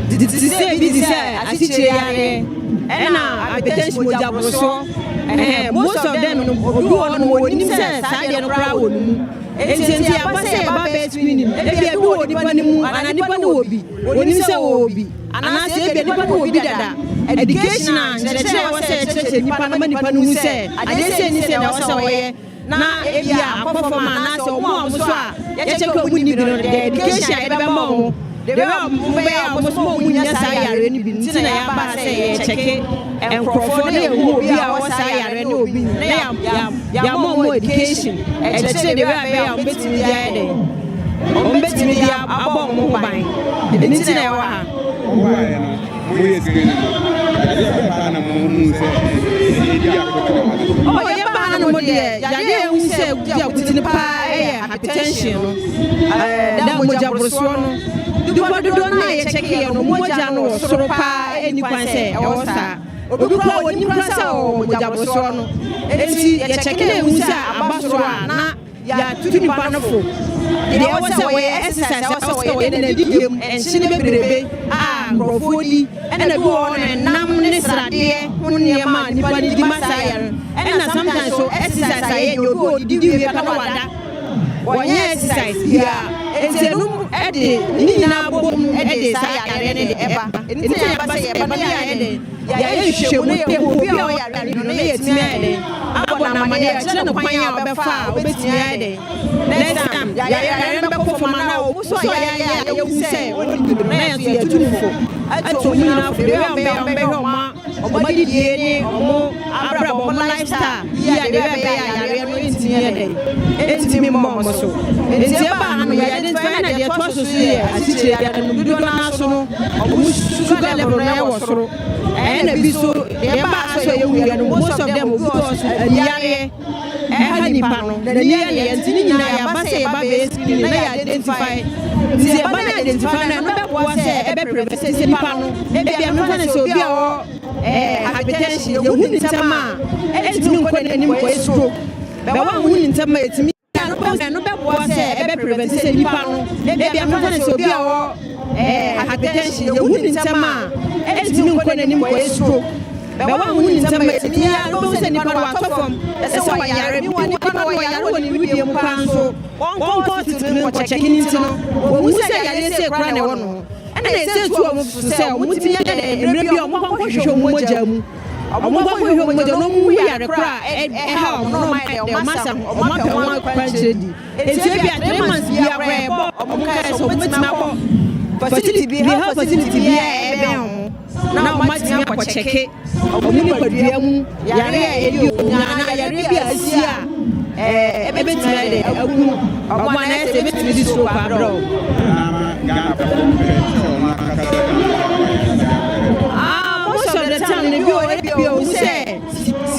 dise bi dise asichire yare ena hypertension moja boso most of them no odu ono woni se sa de no kra wonu mu enti abase ba be screening ebi ebi wo nipa ni mu ana nipa ni obi woni se obi ana se ebi nipa ni obi dada education and chere wo se nipa no nipa no hu se ade se ni se na wo se woye na ebi akofo ma na se omo so a ye cheke omu ni bi no the education e be ma o de be omo so omu nya sa yare ni bi nti na ya ba se ye cheke enkrofo na ehu obi a wo sa yare ni obi na ya mo education e chere de be ya betimi dia ede betimi dia abo mo ban nti na ya wa ha mo ye screen no ya be pa na mo hu se Oh, yeah, banana, my dear. Yeah, we say, yeah, we didn't pay hypertension. That much of Broswano. Do what you don't like, check here, no more jano, so pie, and you can say, or sir. Obi when you press out Jabroswano. Enti ya chekele unsa abasora na ya tutu panofo. They always say exercise also we na digem enchine bebrebe nkrofodi and go on and nam ne srade hunye ma nipa di masaya. And sometimes so exercise aye you go di we kan wada. Wonye exercise here. Entenum ede ni na bom ede sa yare ne de eba. Enti ya ba se eba ya ede. Ya hwehwe ne ye obi a yare no ne yetimi ede. Abo na ma ne kire no kwan a obefa obetimi ede. Next time ya yare no be ko fo mana o so ya wu se na ya so ya tumfo. Ato mu na fo be o ma o di die ni o mo abra bo lifestyle. Ya de be ya yare no yetimi ede. Etimi mo so. Enti eba na ya identify na de to so ye asiche ya no dudu na so no o mu sugar level na wo soro. And be so most of them because yare hanipano the yare and tinina ya base ya babe na identify the bana identify na no be kwa se e be prevent se nipano e bia me kana se obi a hypertension ye hu ntama e timi nkwa na nim ko stroke be wa hu ntama etimi no be kwa se e be prevent se nipano e bia me kana se obi a hypertension ye hu ntama etimi nkwa na nim ko stroke be wa hu ntama etimi ya no se nipa wa tofom se wa yare bi woni pa wa yare woni wi bi mu kan so won ko titimi ko checking ntino wo mu se yare se kra na wono na se tu o mu se o mu timi ya de emre bi o mu ko hwehwe mu moja mu o mu ko hwehwe mu moja no mu yare kra ha o no mai de o masa o ma pe won kwa chedi enti bi a 3 months bi a kra bo o mu ka so mu tima ko facility bi ha facility bi e be o na o ma timi ko checke o mu ni padua mu yare edi o na yare bi asia ebe timi de agu o ma na se betimi di so pa bro most of the time ne bi o say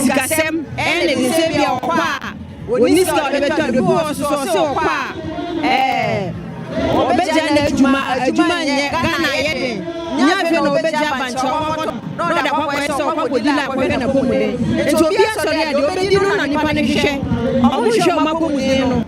sikasem ene ni se bi o kwa woni ska o beto do bi o so kwa obeja na adwuma nye Ghana yede nya fe no obeja bancho no da kwa so kwa godila kwa na komude enti obi asori ade obedi no na nipa ne hwehwe omo hwehwe o makomude no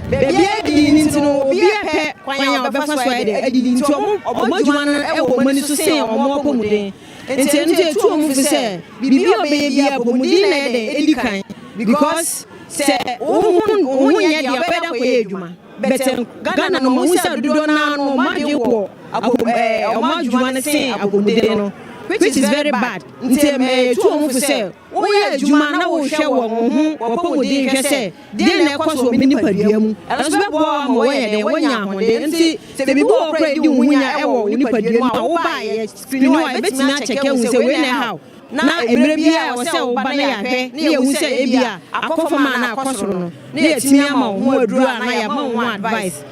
bebi edi ni ntino obi epe kwanya obefa so ade edi nti omo adwuma no e wo mani so se omo komude enti etu omo fi se bibi obeye bia komude na edi kan because se ohun ye dia beda ko ye adwuma betem Ghana no mo sa dodo na no maje wo amadwuma na se akomude no which is very bad nti me tu omo fi se wo ye adwuma na wo hwe wo ho akomude hwe se de na ekoso mi ni padua mu enso be bo mo wo ye de wonya ahode nti se bibi wo kra di wunya e wo ni padua mu wo ba ye screen no e betimi a check hu se we na how na emre bia wo se wo ba na ya hwe na ye hu se e bia akofo ma na akosoro no na ye timi ama wo aduru na ya ma wo advice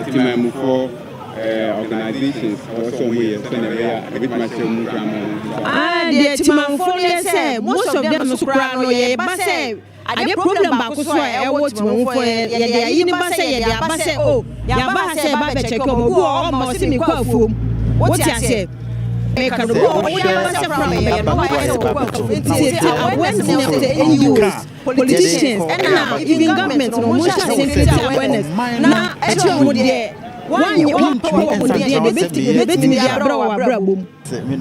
Timamu for organizations also we a bit much the Timamu for say most of them so kra no ye ba say ade problem ba ko so e wo Timamu for ye de yi ni ba say ye de ba say oh ya ba say ba be check o go o ma o si mi kwa fuom what ya say make no go we ba say from me no ba say kwa fuom it's politicians and even government no mo say awareness na e ti o de one you want to bet me abra wa abra bom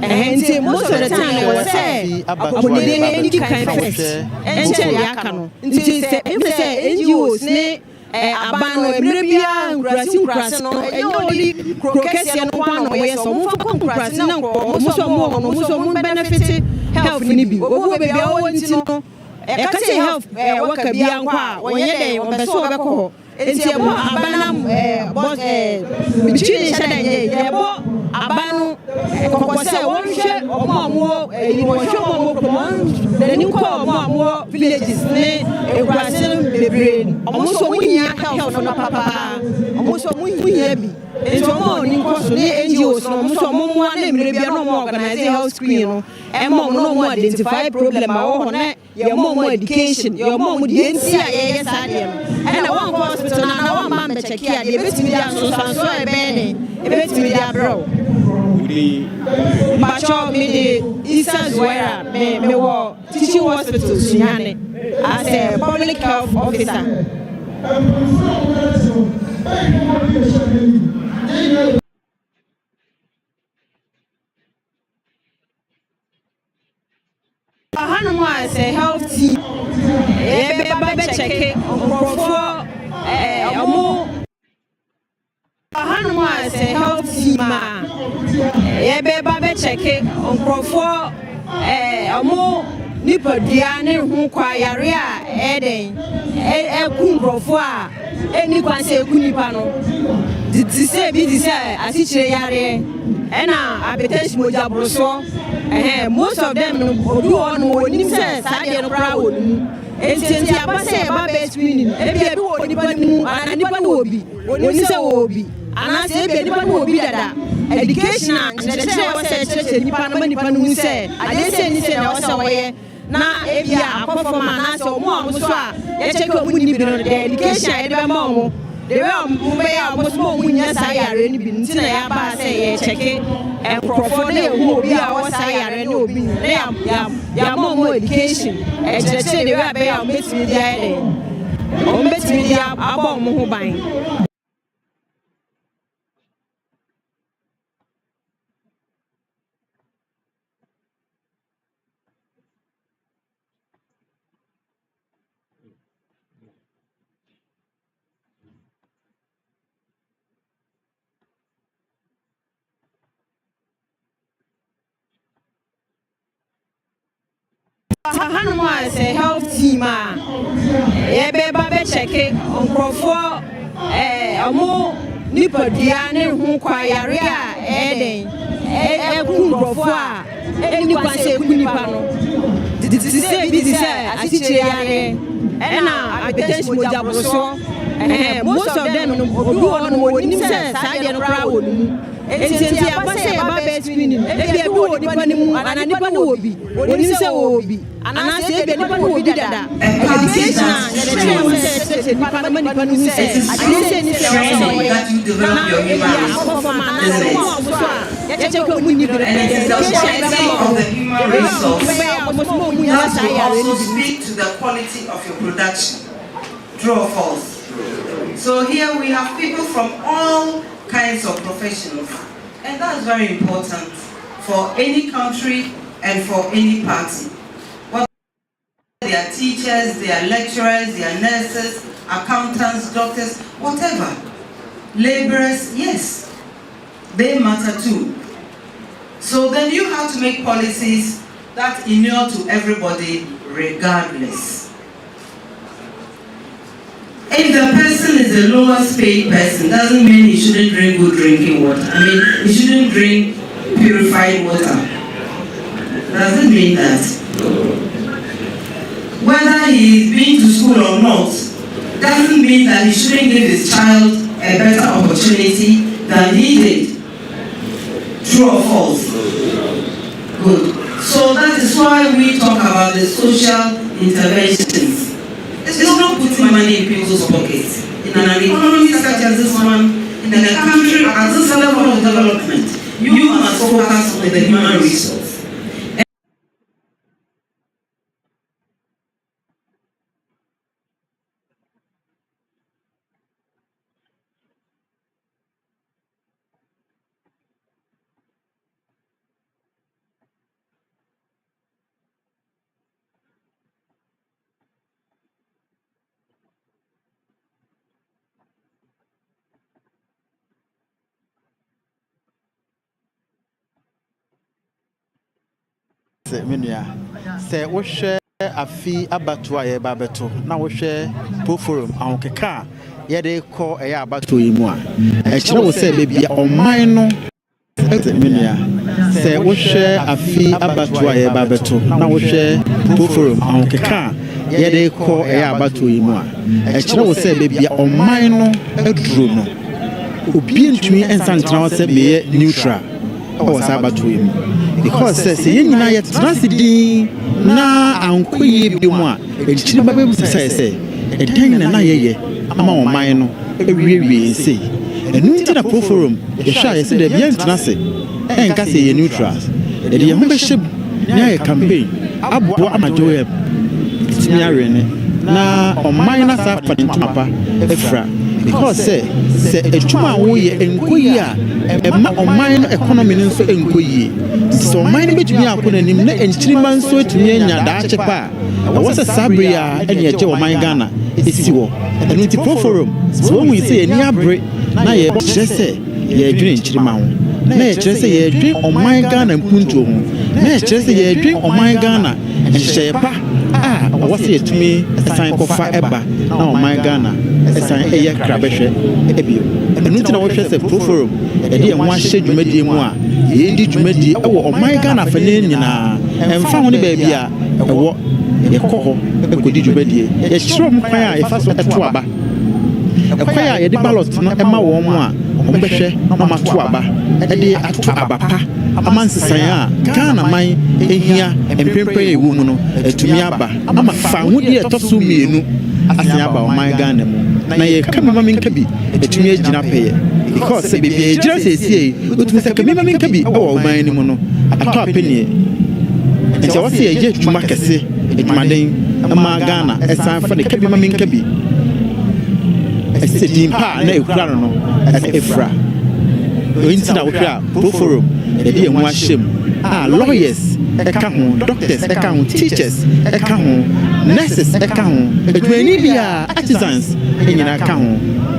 and most of the time we say akomode na any kind first enche ya aka no nti say NGOs ne abano emre bia nkurasi no enye krokese no kwa no ye so mo fa nkurasi na mo so mo benefit health ni bi obo be bia o nti no ekase health waka bia nkwa wonye dey obeso obekọ enti ebo abanam boss between shada ye ebo abanu Kokose won hwe omo the new call omo villages ne ekwase bebre omo so munya health no papa omo so munya bi enjomo ni nkoso ne NGOs no omo so omo na emre bia no omo organize health screen no emo no omo identify problem awo ne ye mo education ye mo di enti a ye sade no and one hospital na one man be check here dey betimi dia so e be ne e betimi dia bro Macho me the Eastern Zuera, me wo teaching hospital Sunyane as a public health officer. Hanuma as a health team. Ebe check on Hanuma as a health team. Ebe check on Proforum. Omo nipa diane hu kwa yare a eden ku nkrofo a eni kwanse ku nipa no di se bi di se asichire yare ena abetesh moja broso most of them no odu on wonim se sade no pra wonu enti abase ba be screening ebi wo nipa mu ana nipa no obi oni se wo obi ana se ebi nipa no obi dada education and the nipa no say ade say ni say na wasa woye na ebia akofoma na so mo so a ye check omu ni bi no the education e be ma mo the way mo be ya mo so mo nya sa yare ni bi nti na ya ba say ye check e profo na ehu obi a wasa yare ni obi na ya mo education e check the way be ya metimi dia ede o metimi dia abo mo ho ban Hanuma as a health team ebe check on Proforum omo nipa diane hu kwa yare a eden ku nkrofo a eni kwanse ku nipa no di se bi di se asichire yare ena abetesh moja broso most of them no odu on wonim se sade no pra wonu enti abase ba be screening ebi wo nipa ni mu ana nipa no obi oni se wo obi ana se ebi nipa no obi dada education the nipa no se ade se ni se wo that you develop your human resource. Also speak to the quality of your production. True or false? So here we have people from all kinds of professionals, and that's very important for any country and for any party. Whether they are teachers, they are lecturers, they are nurses, accountants, doctors, whatever. Laborers, yes, they matter too. So then you have to make policies that inure to everybody regardless. If the person is the lowest paid person, doesn't mean he shouldn't drink good drinking water. I mean, he shouldn't drink purified water. Doesn't mean that. Whether he is been to school or not, doesn't mean that he shouldn't give his child a better opportunity than he did. True or false? Good. So that is why we talk about the social interventions. It's not putting money in people's pockets. In an economy such as this one, in a country at this level of development, you must focus on the human resource. Menua se wo hwe afi abato a ye ba beto na wo hwe Proforum ahokeka ye de ko eya abato yi mu a e kire wo se bebia oman no menua sɛ wohwɛ afi abatoɔ a yɛba bɛto na wohwɛ Proforum ahokeka a yɛde kɔ ɛyɛ abatoɔ yi mu a ɛkyerɛ wo sɛ baabi a ɔman no aduro no obi ntumi nsa ntena hɔ sɛ meyɛ neutral ɛwɔ saa abatoɔ yi mu because sɛ yɛn nyinaa yɛtena ase din na ankɔ yie bi mu a ɛkyiri ba bɛbusa sɛ ɛdɛn na yɛyɛ ama ɔman no awiewie nsei ɛno nti na Proforum yɛhwɛ a yɛsɛ dɛ yɛntena ase ɛnka sɛ yɛ neutrals yɛde yɛn ho bɛhyɛ mu ne ayɛ campaign aboa amadwo yɛ tumi awene na ɔman no asa fa ne ntoma pa afira because sɛ adwuma a woyɛ ɛnkɔ yie a ɛma ɔman no economy no nso ɛnkɔ yie nti sɛ ɔman no bɛtumi akɔ n'anim na nkyirima nso atumi anya daakye pa a ɛwɔ sɛ saa bere a ɛne ɛgye ɔman Ghana ɛsi wɔ ɛno nti Proforum sɛ wɔhu sɛ yɛni abere na yɛkyerɛ sɛ yɛdwene nkyirima ho na yɛkyerɛ sɛ yɛdwene ɔman Ghana mpuntuo ho na yɛkyerɛ sɛ yɛdwene ɔman Ghana nhyehyɛeɛ pa a ɔwɔ sɛ yɛtumi ɛsan kɔfa ɛba na ɔman Ghana ɛsan ɛyɛ krabɛhwɛ ɛbio ɛno nti na wɔhwɛ sɛ Proforum yɛde yɛn ho ahyɛ dwumadie mu a yɛdi dwumadie ɛwɔ ɔman Ghana fa ne nyinaa ɛmfa ho ne baabi a ɛwɔ yɛkɔ hɔ ɛkɔdi dwumadie yɛkyerɛ ɔmo kwan a yɛfa so ɛto aba ɛkwan a yɛde ballot no ɛma wɔn mu a ɔmo bɛhwɛ na ɔmo ato aba ɛde ato aba pa ama nsesan a Ghana man ehia mpempren ewu mu no atumi aba ama fa ahodie ɛtɔ so mmienu asan aba ɔman Ghana mu na yɛka mema menka bi atumi agyina pɛyɛ because sɛ baabi a yɛgyina sɛ esie otumi sɛ ka mema menka bi ɛwɔ ɔman no mu no atɔ apɛnie nti ɛwɔ sɛ yɛgye adwuma kɛse adwumaden ɛma Ghana ɛsan fa ne ka mema menka bi ɛsɛ din pa na ekura no ɛsɛ efra ɔnti na wohwɛ a Proforum yɛde yɛn ho ahyɛ mu a lawyers ɛka ho doctors ɛka ho teachers ɛka ho nurses ɛka ho adwumani bi a artisans nyinaa ka ho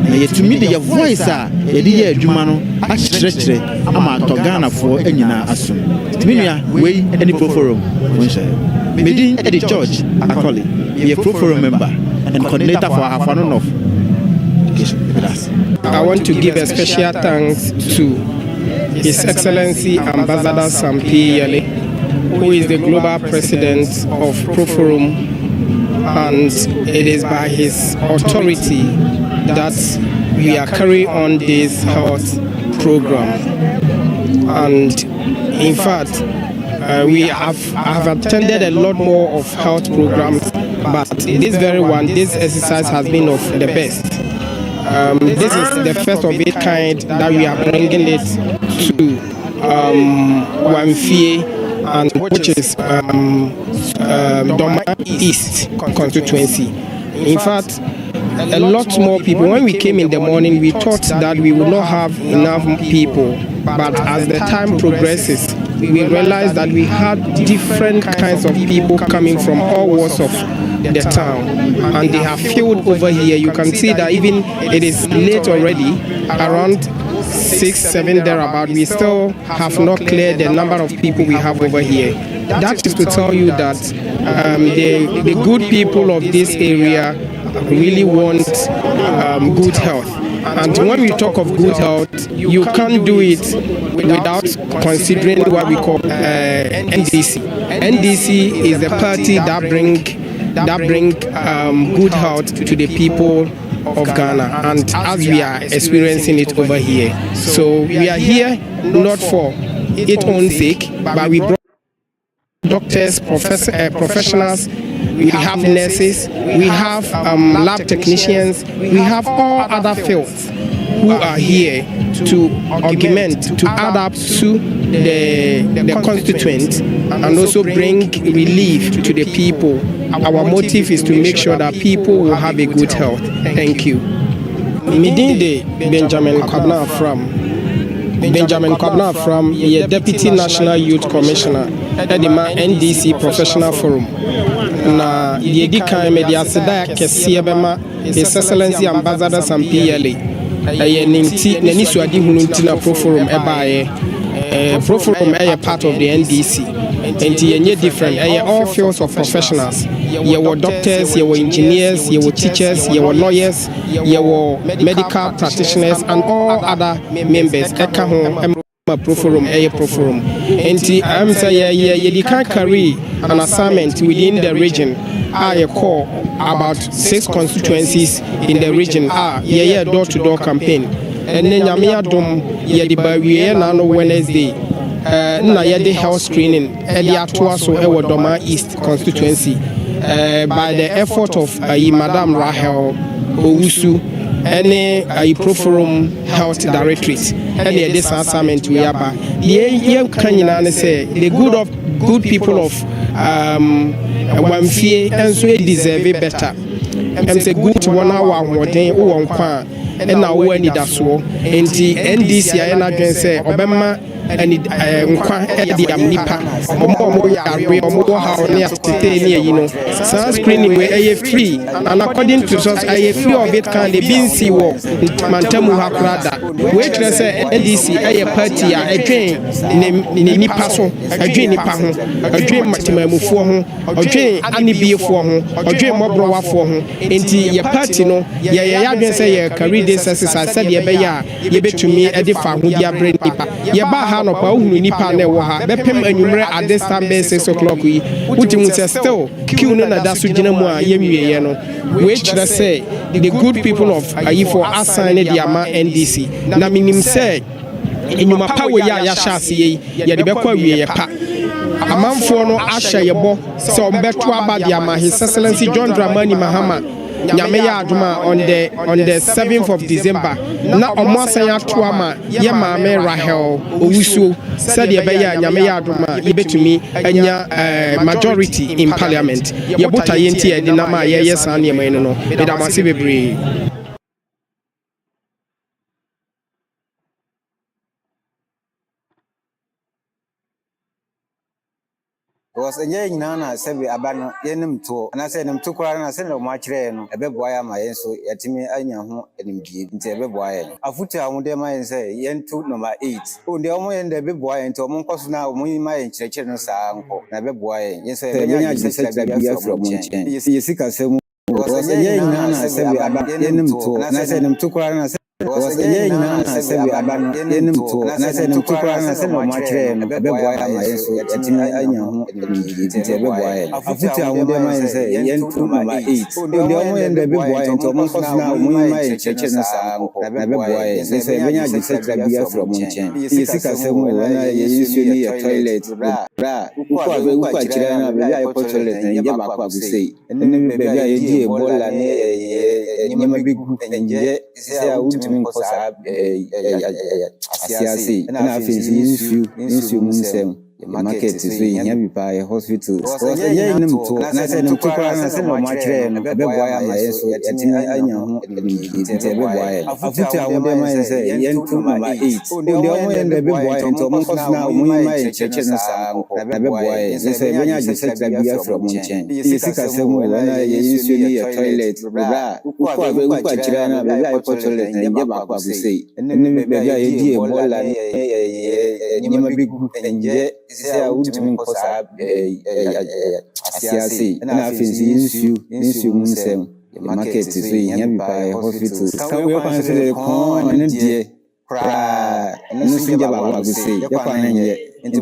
na yɛtumi de yɛ voice a yɛde yɛ adwuma no akyerɛkyerɛ ama atɔ Ghanafoɔ nyinaa asom tumi nua wei ne Proforum wɔnhyɛ medin ɛde George Akoli yɛ Proforum member and coordinator for Ahafano North. I want to give a special thanks to His Excellency Ambassador Sam P. Yele, who is the global president of Proforum, and it is by his authority that we are carrying on this health program. And in fact, I have attended a lot more of health programs, but this very one, this exercise has been of the best. This is the first of its kind that we are bringing it to Wamfie, and which is Doma East constituency. In fact, a lot more people. When we came in the morning, we thought that we would not have enough people, but as the time progresses, we realized that we had different kinds of people coming from all walks of the town, and they have filled over here. You can see that even it is late already, around 6-7 thereabout. We still have not cleared the number of people we have over here. That is to tell you that the good people of this area really want good health. And when we talk of good health, you can't do it without considering what we call NDC. NDC is the party that bring good health to the people of Ghana, and as we are experiencing it over here. So we are here not for its own sake, but we brought doctors, professionals, we have nurses, we have lab technicians, we have all other fields who are here to augment, to add up to the constituent and also bring relief to the people. Our motive is to make sure that people will have a good health. Thank you. Midinde Benjamin Kwabna from the Deputy National Youth Commissioner at the NDC Professional Forum. Na yedi kan me dia seda kese bema His Excellency Ambassador Sam P. Yele. Ninti nani suadi hunu nti na Proforum ebaye. Proforum is part of the NDC. And it's different. All fields of professionals. You were doctors, you were engineers, you were teachers, you were lawyers, you were medical practitioners, and all other members. Proforum, Proforum. And I'm saying, you can carry an assignment within the region. I call about 6 constituencies in the region. Door-to-door campaign. And then Yamia Dom, the barrier now Wednesday. The health screening at the Atuaso Doma East constituency by the effort of Madam Rahel Owusu and a Proforum Health Directorate and this assignment we are by. The good people of Wamfie and so deserve it better. And say good 1 hour more than 1 pound. And now we need that so. And the NDC and I can say Obama and the Nipa screening where free and according to us a few of it can be see war Mantamu Hakrada which say NDC a party a drain Nipa so a drain Nipa a drain Matimamu for home a drain Anibi for home a drain Mobrowa for home into your party no say carry this exercise said you bet to me at the farm with your brain Nipa no pa ohunu nipa na wo ha bepem anwumre at this time be 6 o'clock yi wuti say still queue no na da so gina mu a yemiye no we chere say the good people of for assign the ama NDC na minim say enyuma pa we ya sha ase yi ye de bekwa wie ye pa amanfo no ahya ye bo se ombeto aba the ama His Excellency John Dramani Mahama Nyameya Aduma on the 7th of December. Na omwasan atoama ye maame Rahel Owusu said ye beya Nyameya Aduma yebetumi anya majority in parliament. Ye bota yenti e dinama ye yes an ye man no. E da mase bebre. Was a young nana, said we abandon yenim to, and I said him to cry and I said no much rain, a big boy, my so yet me I know and indeed into a big boy. A foot I would mind say, yen two number 8. Oh, the only and the big boy and to among us now, we might church and uncle, and a big boy. Yes, I said that from Munchen. You see, I said, was a young nana, said we abandon to, and I said him to cry and I said. Was a young man, I said, we abandoned him to, and I said, him to cry, and I said, no much rain, a big boy, my so yet I know, it's a big boy. I put I would mind say, yen two number 8. The only and the big boy, and Thomas now, we might church and a big boy. They say, when I said that we are from Munchen. You see, I said, when I used to need a toilet, who quite China, I put toilet, and Yabaka say, and then maybe I did a ball and you may be good and yet, Asiasi, and I think you Munsem. Market is in by hospital. Was a young to, and I said, no much rain, a big boy, my so I know it's a big boy. I put I would mind say, yen two number 8. The only and the big boy, and Thomas now, we might church and a big boy. They say, when I just said that we are from Munchen. You see, I said, when I used to need a toilet, who quite China, I put toilet and Yabaka say, and then maybe I did a ball and you may be good and yet. I wouldn't mean because Asiasi, and I think you Munsem. The market is in by hospital. Can we open the corn and dear cry? And nothing about what we say. You're finding it into